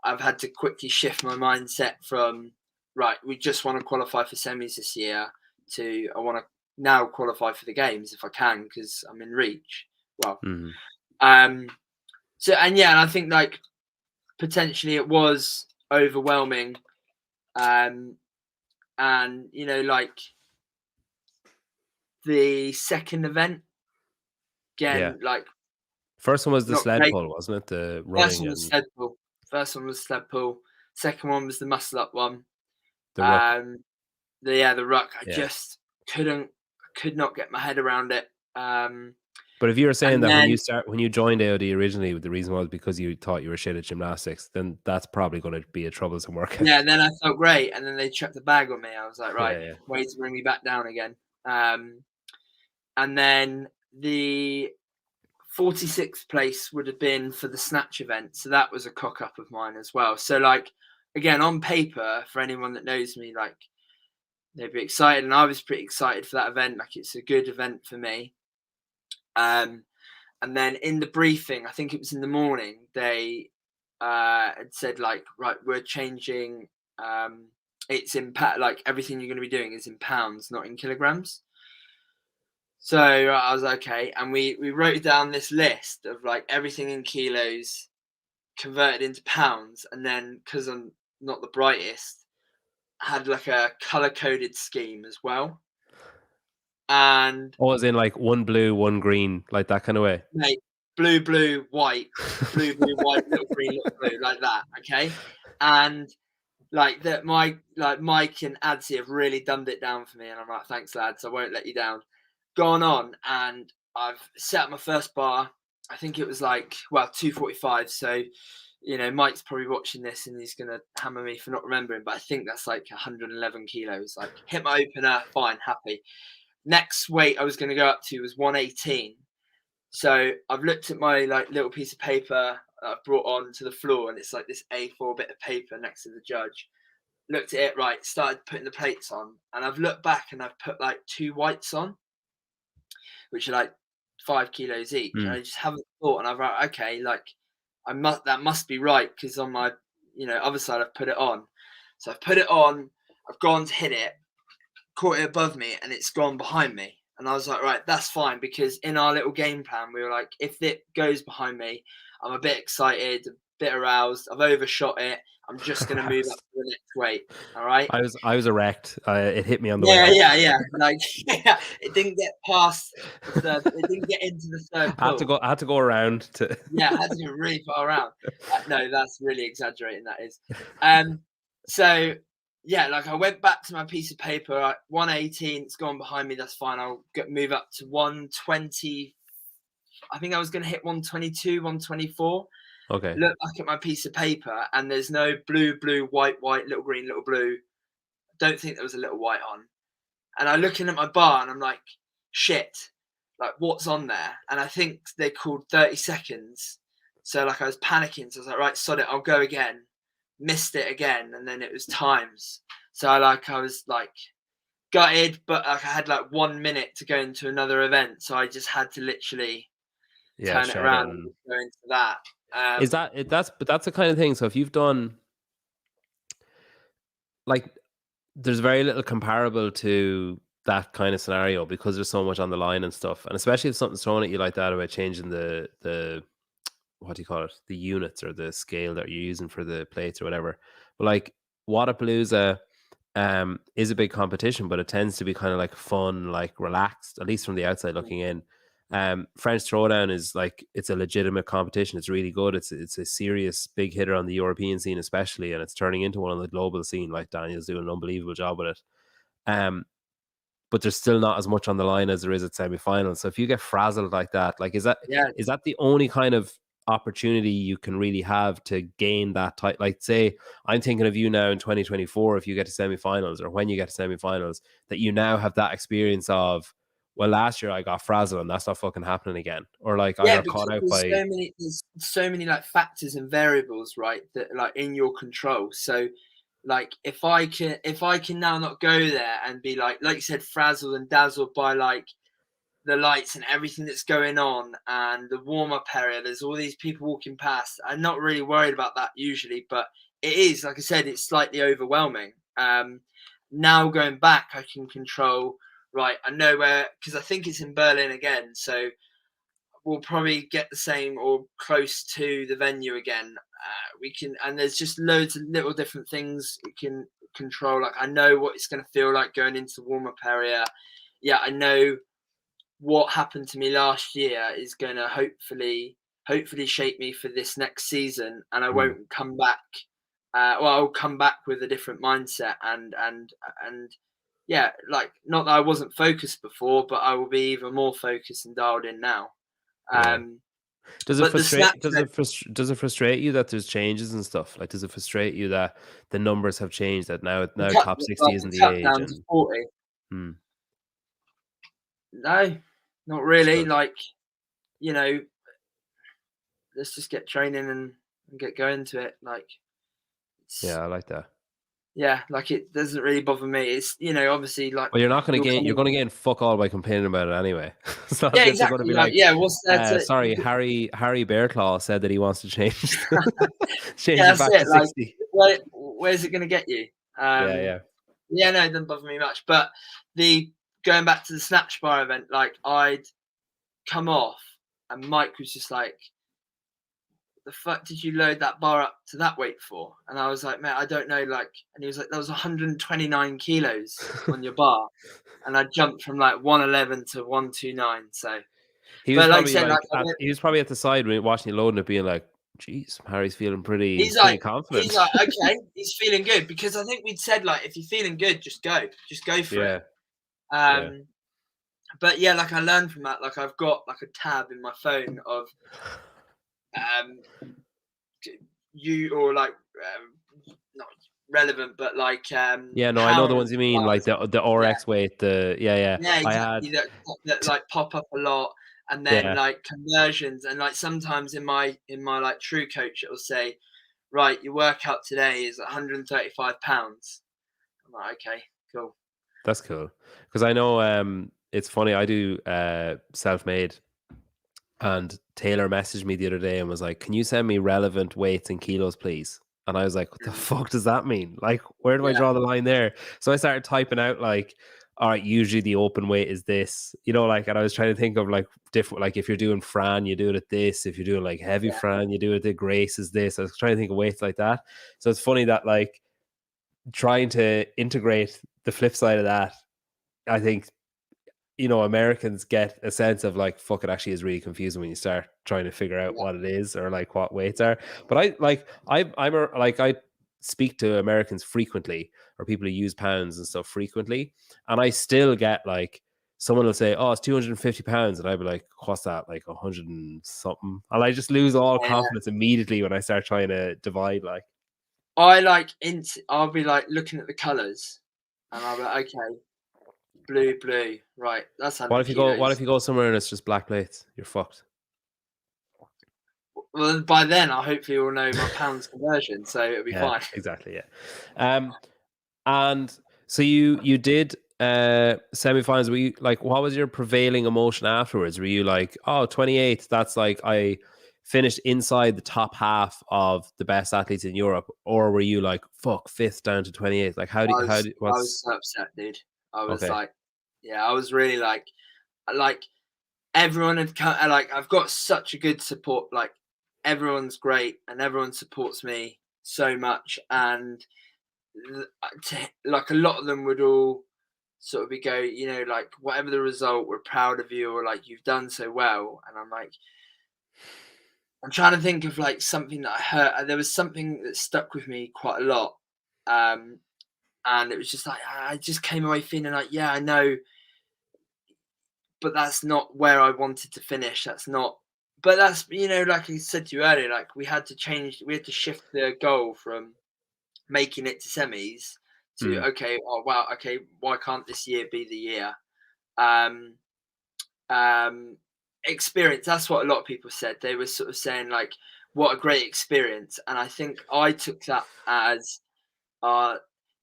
I've had to quickly shift my mindset from, right, we just want to qualify for semis this year, to I want to now qualify for the games if I can, because I'm in reach. Well, So, and yeah, and I think like potentially it was overwhelming. And you know, like the second event again, like First one was the not sled great. pull, wasn't it? The First running one was and sled pull. First one was sled pull. Second one was the muscle up one. the ruck. The ruck. I Yeah. just could not get my head around it. But if you were saying and that then, when you joined AOD originally, the reason was because you thought you were shit at gymnastics, then that's probably going to be a troublesome workout. yeah, and then I felt great, and then they chucked the bag on me. I was like, right, Yeah. way to bring me back down again. And then the 46th place would have been for the snatch event, so that was a cock up of mine as well. So like, again, on paper, for anyone that knows me, like they'd be excited, and I was pretty excited for that event. Like it's a good event for me. And then in the briefing, I think it was in the morning, they had said like, right, we're changing. It's in like everything you're going to be doing is in pounds, not in kilograms. So I was like, okay, and we wrote down this list of like everything in kilos converted into pounds, and then because I'm not the brightest, had like a color coded scheme as well. And as in like one blue, one green, like that kind of way. mate, blue, white, blue, white, little green, little blue, like that. Okay, and like that, Mike and Adsy have really dumbed it down for me, and I'm like, thanks, lads, I won't let you down. Gone on, and I've set up my first bar. I think it was like 2:45. So, you know, Mike's probably watching this and he's gonna hammer me for not remembering, but I think that's like 111 kilos. Like, hit my opener, fine, happy. Next weight I was gonna go up to was 118. So I've looked at my like little piece of paper that I've brought on to the floor, and it's like this A4 bit of paper next to the judge. Looked at it, right, started putting the plates on, and I've looked back and I've put like 2 whites on, which are like 5 kilos each. And I just haven't thought, and I've like, okay, like that must be right, because on my other side I've put it on. So I've put it on, I've gone to hit it, caught it above me, and it's gone behind me. And I was like, right, that's fine, because in our little game plan, we were like, if it goes behind me, I'm a bit excited, a bit aroused, I've overshot it, I'm just going to move up to the next weight. All right. I was erect. It hit me on the way up. Yeah. Like, it didn't get past the third. It didn't get into the third pull. I had to go around to. Yeah, I had to go really far around. No, that's really exaggerating. That is. So yeah, like I went back to my piece of paper. 118. It's gone behind me. That's fine. I'll move up to 120. I think I was going to hit 122, 124. Okay. Look back at my piece of paper, and there's no blue, white, little green, little blue. Don't think there was a little white on. And I'm looking at my bar and I'm like, shit, like what's on there? And I think they called 30 seconds. So like I was panicking. So I was like, right, sod it, I'll go again. Missed it again. And then it was times. So I was like gutted, but like I had like 1 minute to go into another event. So I just had to literally turn it around and go into that. That's the kind of thing. So if you've done, like, there's very little comparable to that kind of scenario because there's so much on the line and stuff, and especially if something's thrown at you like that about changing the what do you call it, the units or the scale that you're using for the plates or whatever. But like Wodapalooza is a big competition, but it tends to be kind of like fun, like relaxed, at least from the outside looking in. French Throwdown is like, it's a legitimate competition. It's really good. It's a serious big hitter on the European scene especially, and it's turning into one on the global scene. Like Daniel's doing an unbelievable job with it. But there's still not as much on the line as there is at semi-finals. So if you get frazzled like that, like is that the only kind of opportunity you can really have to gain that type? Like, say I'm thinking of you now in 2024, if you get to semi-finals, or when you get to semi-finals, that you now have that experience of, well, last year I got frazzled and that's not fucking happening again. Or like I got caught out by there's so many like factors and variables, right, that like in your control. So like if I can now not go there and be like you said, frazzled and dazzled by like the lights and everything that's going on and the warm-up area, there's all these people walking past. I'm not really worried about that usually, but it is, like I said, it's slightly overwhelming. Now going back, I can control, right, I know where, because I think it's in Berlin again. So we'll probably get the same or close to the venue again. We can, and there's just loads of little different things we can control. Like I know what it's going to feel like going into the warm-up area. Yeah, I know what happened to me last year is going to hopefully shape me for this next season, and I won't come back. I'll come back with a different mindset and yeah, like not that I wasn't focused before, but I will be even more focused and dialed in now. Does it frustrate you that there's changes and stuff? Like, does it frustrate you that the numbers have changed? That now top 60 isn't the age? Down to 40. No, not really. Like, you know, let's just get training and get going to it. Like, yeah, I like that. Yeah, like it doesn't really bother me. It's, you know, obviously like. Well, you're not going to gain. You're going to gain fuck all by complaining about it anyway. So yeah, exactly. Going to be like, yeah, what's that? Sorry, Harry Bearclaw said that he wants to change. Change yeah, it back to 60. Like, where's it going to get you? Yeah. Yeah, no, it doesn't bother me much. But going back to the snatch bar event, like I'd come off and Mike was just like, the fuck did you load that bar up to that weight for? And I was like, mate, I don't know. Like, and he was like, that was 129 kilos on your bar. And I jumped from like 111 to 129. So he was probably at the side when watching you loading it, being like, geez, Harry's feeling pretty confident. He's like, okay, he's feeling good. Because I think we'd said, like, if you're feeling good, just go for it. But yeah, like I learned from that. Like I've got like a tab in my phone of you or like not relevant, but like I know the ones you mean, like the RX weight, exactly. That like pop up a lot, and then like conversions, and like sometimes in my like True Coach it'll say, right, your workout today is 135 pounds. I'm like, okay, cool. That's cool, because I know it's funny, I do self-made, and Taylor messaged me the other day and was like, can you send me relevant weights in kilos, please? And I was like, what the fuck does that mean? Like, where do I draw the line there? So I started typing out like, all right, usually the open weight is this, you know, like, and I was trying to think of like different, like if you're doing Fran, you do it at this. If you're doing like heavy Fran, you do it at Grace is this. I was trying to think of weights like that. So it's funny that like trying to integrate the flip side of that, I think, you know, Americans get a sense of like, fuck, it actually is really confusing when you start trying to figure out what it is or like what weights are. But I speak to Americans frequently, or people who use pounds and stuff frequently, and I still get like, someone will say, oh, it's 250 pounds, and I'd be like, what's that, like 100 and something? And I just lose all confidence immediately when I start trying to divide. Like, I'll be like looking at the colors, and I'll be like, okay, blue, right? That's 100 kilos. What if you go somewhere and it's just black plates? You're fucked. Well, by then I hopefully will know my pounds conversion, so it'll be fine. Exactly, yeah. And so you did semi-finals. Were you like, what was your prevailing emotion afterwards? Were you like, oh, 28th, that's like I finished inside the top half of the best athletes in Europe, or were you like, fuck, 5th down to 28th? Like, I was so upset, dude. I was like, I was really like everyone had come, like I've got such a good support, like everyone's great and everyone supports me so much, and like a lot of them would all sort of go, you know, like whatever the result, we're proud of you, or like you've done so well. And I'm like, I'm trying to think of like something that I heard. There was something that stuck with me quite a lot, and it was just like I just came away feeling like, yeah, I know, but that's not where I wanted to finish. That's not. But that's, you know, like I said to you earlier, like we had to shift the goal from making it to semis to okay, oh wow, okay, why can't this year be the year? Experience, that's what a lot of people said. They were sort of saying like, what a great experience. And I think I took that as an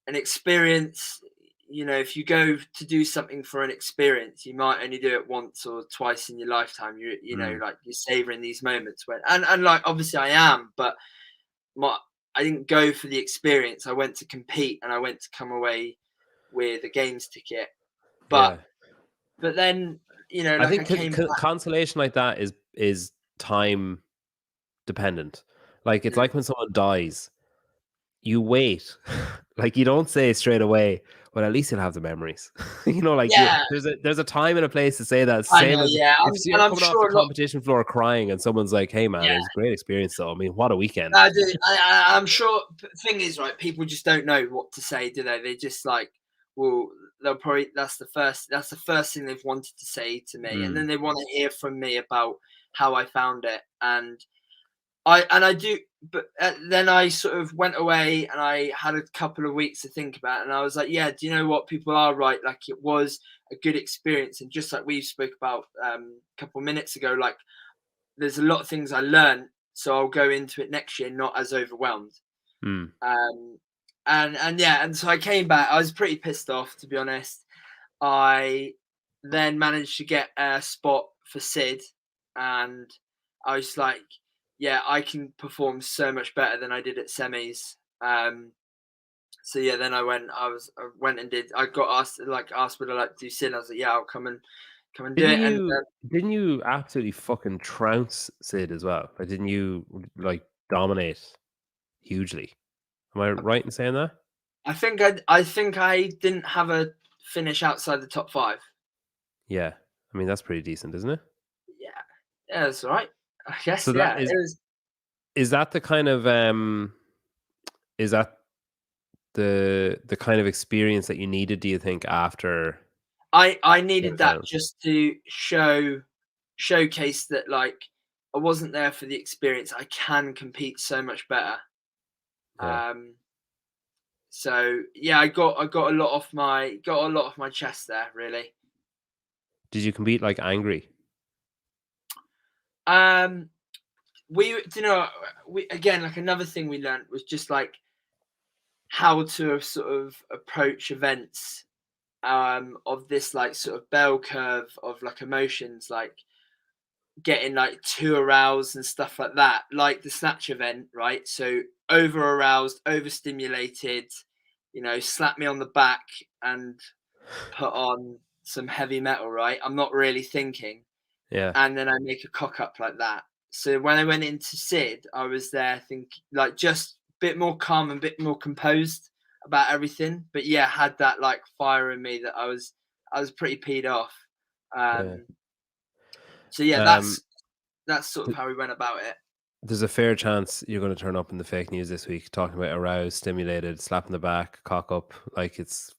experience. You know, if you go to do something for an experience, you might only do it once or twice in your lifetime. You know, like you're savoring these moments when, and like obviously I am, but I didn't go for the experience. I went to compete, and I went to come away with a games ticket. But then, you know, like I think consolation like that is is time dependent. Like it's like when someone dies, you wait. Like you don't say straight away, well, at least you'll have the memories. Like Yeah, there's a time and a place to say that. I Same know. as Yeah, if you're I'm coming off the sure a lot. competition floor crying and someone's like, hey man, it Yeah, was a great experience though. I mean, what a weekend. I do. I'm sure. The thing is, right? People just don't know what to say, do they? They just like, well, they'll probably that's the first thing they've wanted to say to me, and then they want to hear from me about how I found it, and I do, but then I sort of went away and I had a couple of weeks to think about it, and I was like, yeah, do you know what? People are right. Like it was a good experience, and just like we spoke about a couple of minutes ago, like there's a lot of things I learned, so I'll go into it next year not as overwhelmed. And so I came back. I was pretty pissed off, to be honest. I then managed to get a spot for Sid, and I was like, yeah, I can perform so much better than I did at semis. So yeah, then I went and did. I got asked would I like to do Sid? I was like, yeah, I'll come and do it. Didn't you absolutely fucking trounce Sid as well? Like, didn't you like dominate hugely? Am I right in saying that? I think I didn't have a finish outside the top 5. Yeah, I mean that's pretty decent, isn't it? Yeah, that's all right. I guess. So Yeah, that it was. is that the kind of is that the kind of experience that you needed? Do you think after? I needed that just to showcase that like I wasn't there for the experience. I can compete so much better. Yeah. So yeah, I got a lot off my chest there. Really. Did you compete like angry? We again, like another thing we learned was just like how to sort of approach events of this like sort of bell curve of like emotions, like getting like too aroused and stuff like that, like the snatch event, right? So over aroused, overstimulated, slap me on the back and put on some heavy metal, right? I'm not really thinking. Yeah. And then I make a cock up like that. So when I went into Sid, I was there thinking like just a bit more calm and a bit more composed about everything. But yeah, had that like fire in me that I was pretty peed off. So yeah, that's sort of how we went about it. There's a fair chance you're going to turn up in the fake news this week talking about aroused, stimulated, slap in the back, cock up. Like it's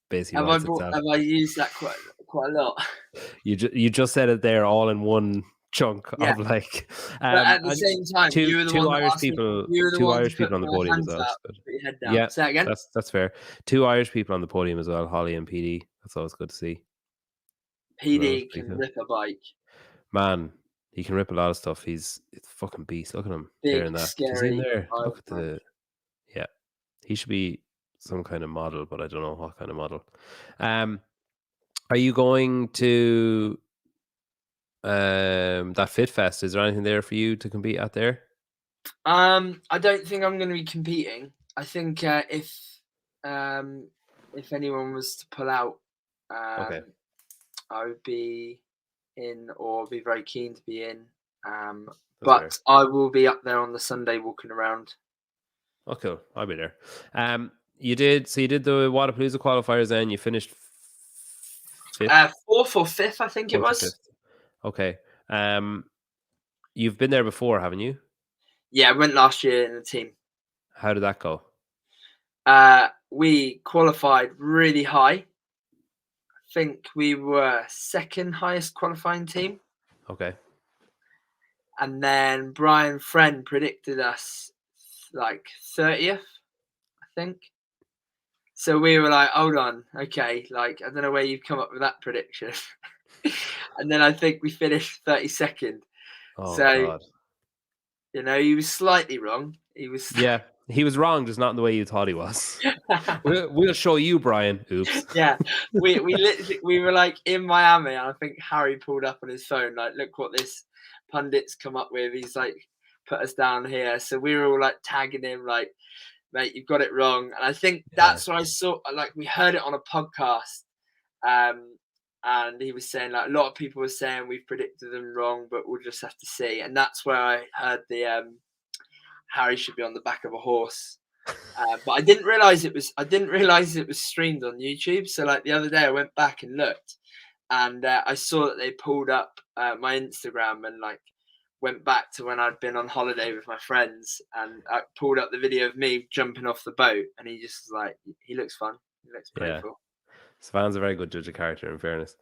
basically Have I used that quite a lot? You just said it there all in one chunk of like. But at the same time, you were the two one Irish people, two Irish people on the podium as well. Put your head down. Yeah, say that again. That's fair. 2 Irish people on the podium as well, Holly and PD. That's always good to see. PD can rip a bike. Man, he can rip a lot of stuff. He's a fucking beast. Look at him Big, there in that. scary. In there. Look at the. Yeah, he should be some kind of model, but I don't know what kind of model. Are you going to that Fit Fest? Is there anything there for you to compete at there? I don't think I'm going to be competing. I think if anyone was to pull out, okay, I would be in or be very keen to be in. but fair. I will be up there on the Sunday walking around. Oh, cool. I'll be there. You did the Wadapalooza qualifiers then. You finished 5th? 4th or 5th, I think it was. Okay. You've been there before, haven't you? Yeah, I went last year in the team. How did that go? We qualified really high. I think we were second highest qualifying team. Okay. And then Brian Friend predicted us like 30th, I think. So we were like, hold on, okay, like I don't know where you've come up with that prediction. And then I think we finished 32nd. Oh, so God. He was slightly wrong. He was wrong, just not in the way you thought he was. we'll show you, Brian. Oops. Yeah, we literally we were like in Miami, and I think Harry pulled up on his phone like, look what this pundit's come up with. He's like put us down here. So we were all like tagging him like, mate, you've got it wrong. And I think that's what I saw. Like we heard it on a podcast, and he was saying like a lot of people were saying we've predicted them wrong, but we'll just have to see. And that's where I heard the Harry should be on the back of a horse. But I didn't realize it was streamed on YouTube. So like the other day I went back and looked, and I saw that they pulled up my Instagram and like went back to when I'd been on holiday with my friends, and I pulled up the video of me jumping off the boat, and he just was like, he looks fun. He looks playful. Svan's a very good judge of character, in fairness.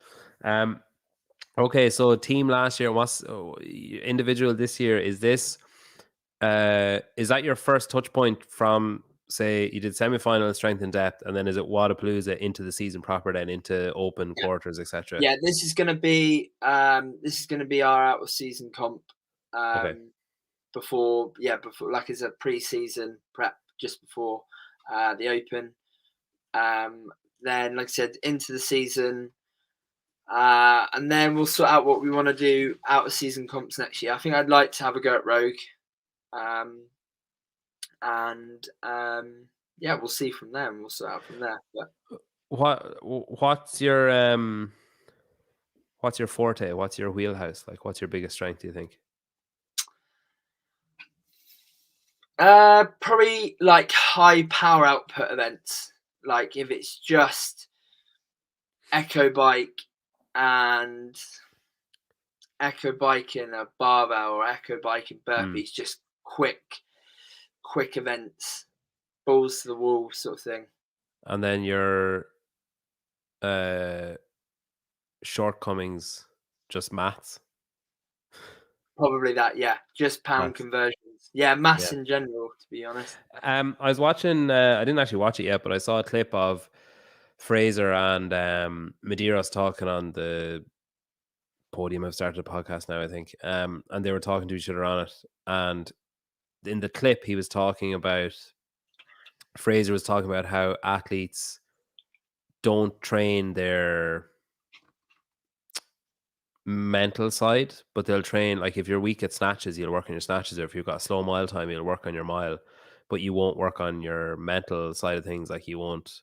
Okay, so team last year, what's individual this year? Is that your first touch point from, say, you did semi-final strength and depth, and then is it Wadapalooza into the season proper, then into open quarters, etc.? Yeah, this is going to be our out of season comp. Okay. Before like as a pre-season prep just before the Open. Then, like I said, into the season, and then we'll sort out what we want to do out of season comps next year. I think I'd like to have a go at Rogue, and we'll see from there, and we'll sort out from there. But what's your forte? What's your wheelhouse? Like, what's your biggest strength, do you think? Probably like high power output events. Like if it's just echo bike and echo bike in a barbell or echo bike in burpees, just quick events, balls to the wall sort of thing. And then your shortcomings, just maths. Probably that, yeah. Just pound conversions. Yeah, maths in general, to be honest. I was watching, I didn't actually watch it yet, but I saw a clip of Fraser and Medeiros talking on the podium. I've started a podcast now, I think. And they were talking to each other on it. And in the clip, Fraser was talking about how athletes don't train their mental side, but they'll train, like if you're weak at snatches, you'll work on your snatches, or if you've got a slow mile time, you'll work on your mile, but you won't work on your mental side of things. Like you won't,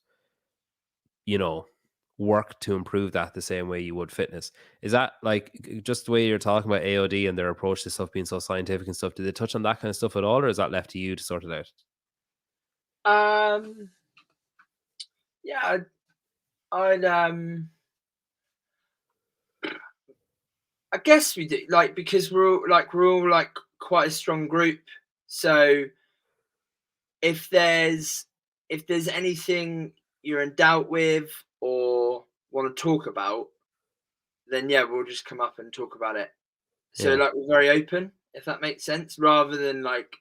work to improve that the same way you would fitness. Is that like just the way you're talking about AOD and their approach to stuff being so scientific and stuff? Did they touch on that kind of stuff at all, or is that left to you to sort it out? Yeah, I'd I guess we do, like, because we're all like quite a strong group. So if there's anything you're in doubt with or want to talk about, then we'll just come up and talk about it. So like we're very open, if that makes sense, rather than like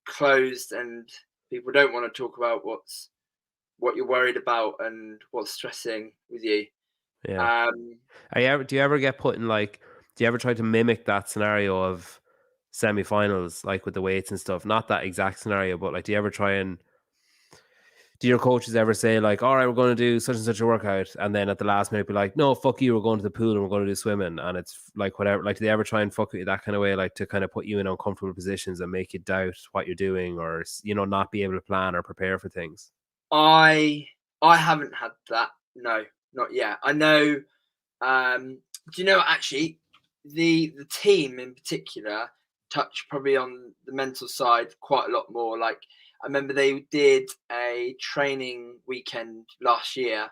closed and people don't want to talk about what you're worried about and what's stressing with you. Yeah. Do you ever get put in like? Do you ever try to mimic that scenario of semi-finals, like with the weights and stuff? Not that exact scenario, but like, do you ever try and? Do your coaches ever say like, "All right, we're going to do such and such a workout," and then at the last minute be like, "No, fuck you, we're going to the pool and we're going to do swimming," and it's like whatever. Like, do they ever try and fuck with you that kind of way, like to kind of put you in uncomfortable positions and make you doubt what you're doing, or not be able to plan or prepare for things? I haven't had that. No, not yet. I know. Do you know actually the team in particular touch probably on the mental side quite a lot more. Like I remember they did a training weekend last year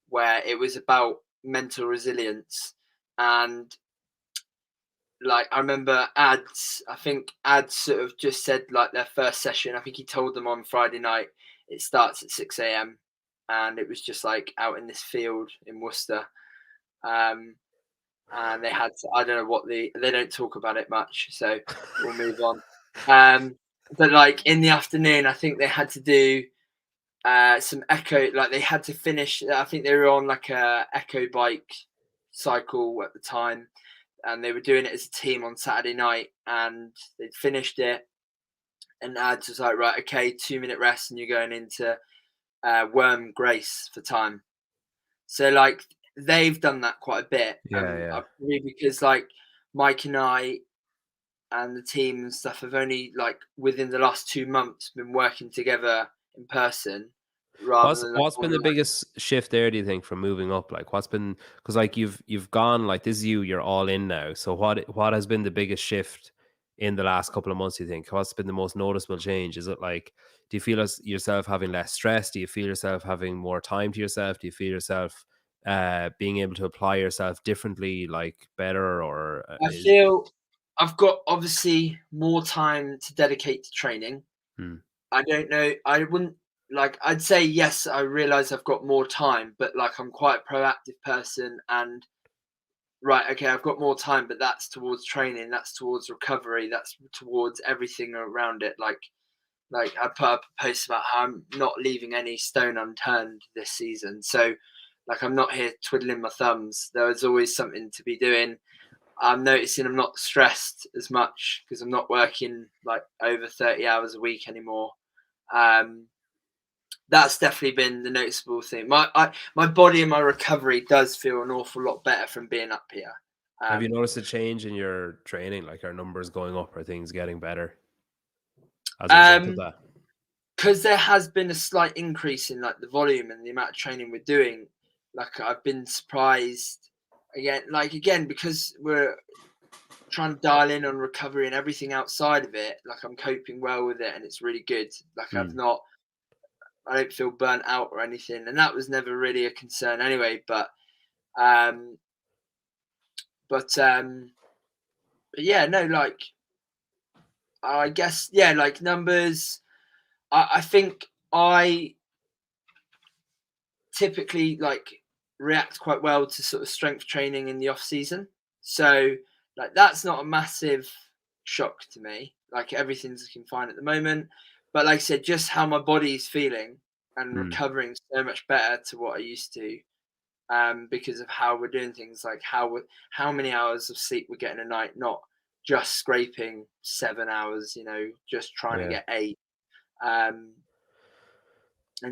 where it was about mental resilience, and like I remember Ads sort of just said like their first session, I think he told them on Friday night it starts at 6 a.m. and it was just like out in this field in Worcester. And they had I don't know they don't talk about it much, so we'll move on. But like in the afternoon, I think they had to do some echo, like they had to finish. I think they were on like a echo bike cycle at the time, and they were doing it as a team on Saturday night, and they'd finished it. And Ads was like, right, okay, 2-minute rest, and you're going into worm grace for time. So like they've done that quite a bit. Probably because like Mike and I and the team and stuff have only like within the last 2 months been working together in person. rather than What's been the biggest shift there, do you think, from moving up? Like, what's been, because like you've gone, like, this is you're all in now. So what has been the biggest shift in the last couple of months, do you think? What's been the most noticeable change? Is it like, do you feel yourself having less stress? Do you feel yourself having more time to yourself? Do you feel yourself being able to apply yourself differently, like better? Or I feel I've got obviously more time to dedicate to training. I don't know. I wouldn't I'd say yes. I realize I've got more time, but like I'm quite a proactive person, and right, okay, I've got more time, but that's towards training, that's towards recovery, that's towards everything around it. Like I put up a post about how I'm not leaving any stone unturned this season. So like I'm not here twiddling my thumbs. There is always something to be doing. I'm noticing I'm not stressed as much because I'm not working like over 30 hours a week anymore. That's definitely been the noticeable thing. My body and my recovery does feel an awful lot better from being up here. Have you noticed a change in your training? Like, are numbers going up? Are things getting better as a result of that? Because there has been a slight increase in like the volume and the amount of training we're doing. Like I've been surprised again because we're trying to dial in on recovery and everything outside of it. Like I'm coping well with it, and it's really good. Like I don't feel burnt out or anything, and that was never really a concern anyway. But yeah, no, like I guess like numbers. I think I typically like react quite well to sort of strength training in the off season, so like that's not a massive shock to me. Like everything's looking fine at the moment, but like I said, just how my body's feeling and recovering so much better to what I used to, because of how we're doing things, like how many hours of sleep we're getting a night, not just scraping 7 hours, just trying to get 8. And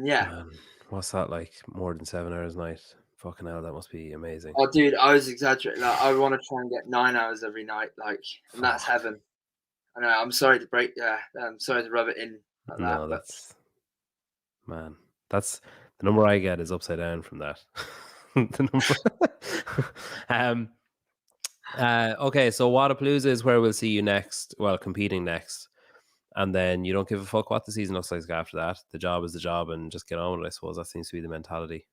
yeah. What's that like? More than 7 hours a night? Fucking hell, that must be amazing. Oh, dude, I was exaggerating. Like, I want to try and get 9 hours every night, and that's heaven. I know. I'm sorry to I'm sorry to rub it in like that. No, that's the number I get is upside down from that. The number. Okay, so Wadapalooza is where we'll see you next. Well, competing next. And then you don't give a fuck what the season looks like after that. The job is the job, and just get on with it. I suppose that seems to be the mentality.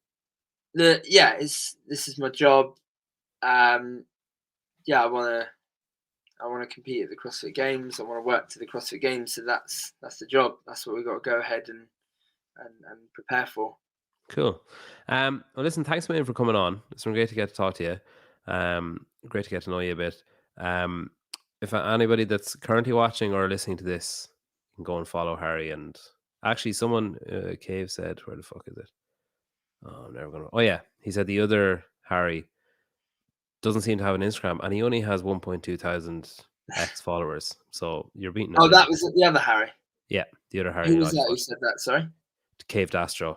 This is my job. I want to compete at the CrossFit Games. I want to work to the CrossFit Games. So that's the job. That's what we've got to go ahead and prepare for. Cool. Well, listen, thanks a million for coming on. It's been great to get to talk to you. Great to get to know you a bit. If anybody that's currently watching or listening to this can go and follow Harry, and actually someone, Cave said, where the fuck is it? Oh, I'm never gonna. Oh yeah, he said the other Harry doesn't seem to have an Instagram, and he only has 1.2 thousand X followers. So you're beating. Oh, that was the other Harry. Yeah, the other Harry. Who was that? Who said that? Sorry. Cave Dastro.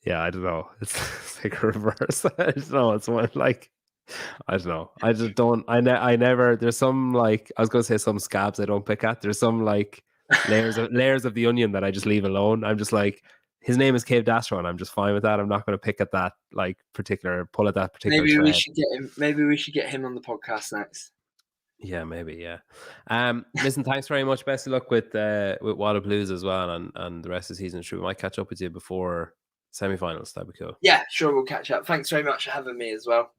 Yeah, I don't know. It's like a reverse. I don't know. It's one like. I don't know. I just don't. I never. There's some like I was going to say some scabs I don't pick at. There's some like layers of the onion that I just leave alone. I'm just like, his name is Cave Dastro, and I'm just fine with that. I'm not going to pick at that like pull at that particular. Maybe thread. we should get him. Maybe we should get him on the podcast next. Yeah, maybe. Yeah. Listen, thanks very much. Best of luck with Wadapalooza as well, and the rest of the season. Sure, we might catch up with you before semi-finals. That'd be cool. Yeah, sure. We'll catch up. Thanks very much for having me as well.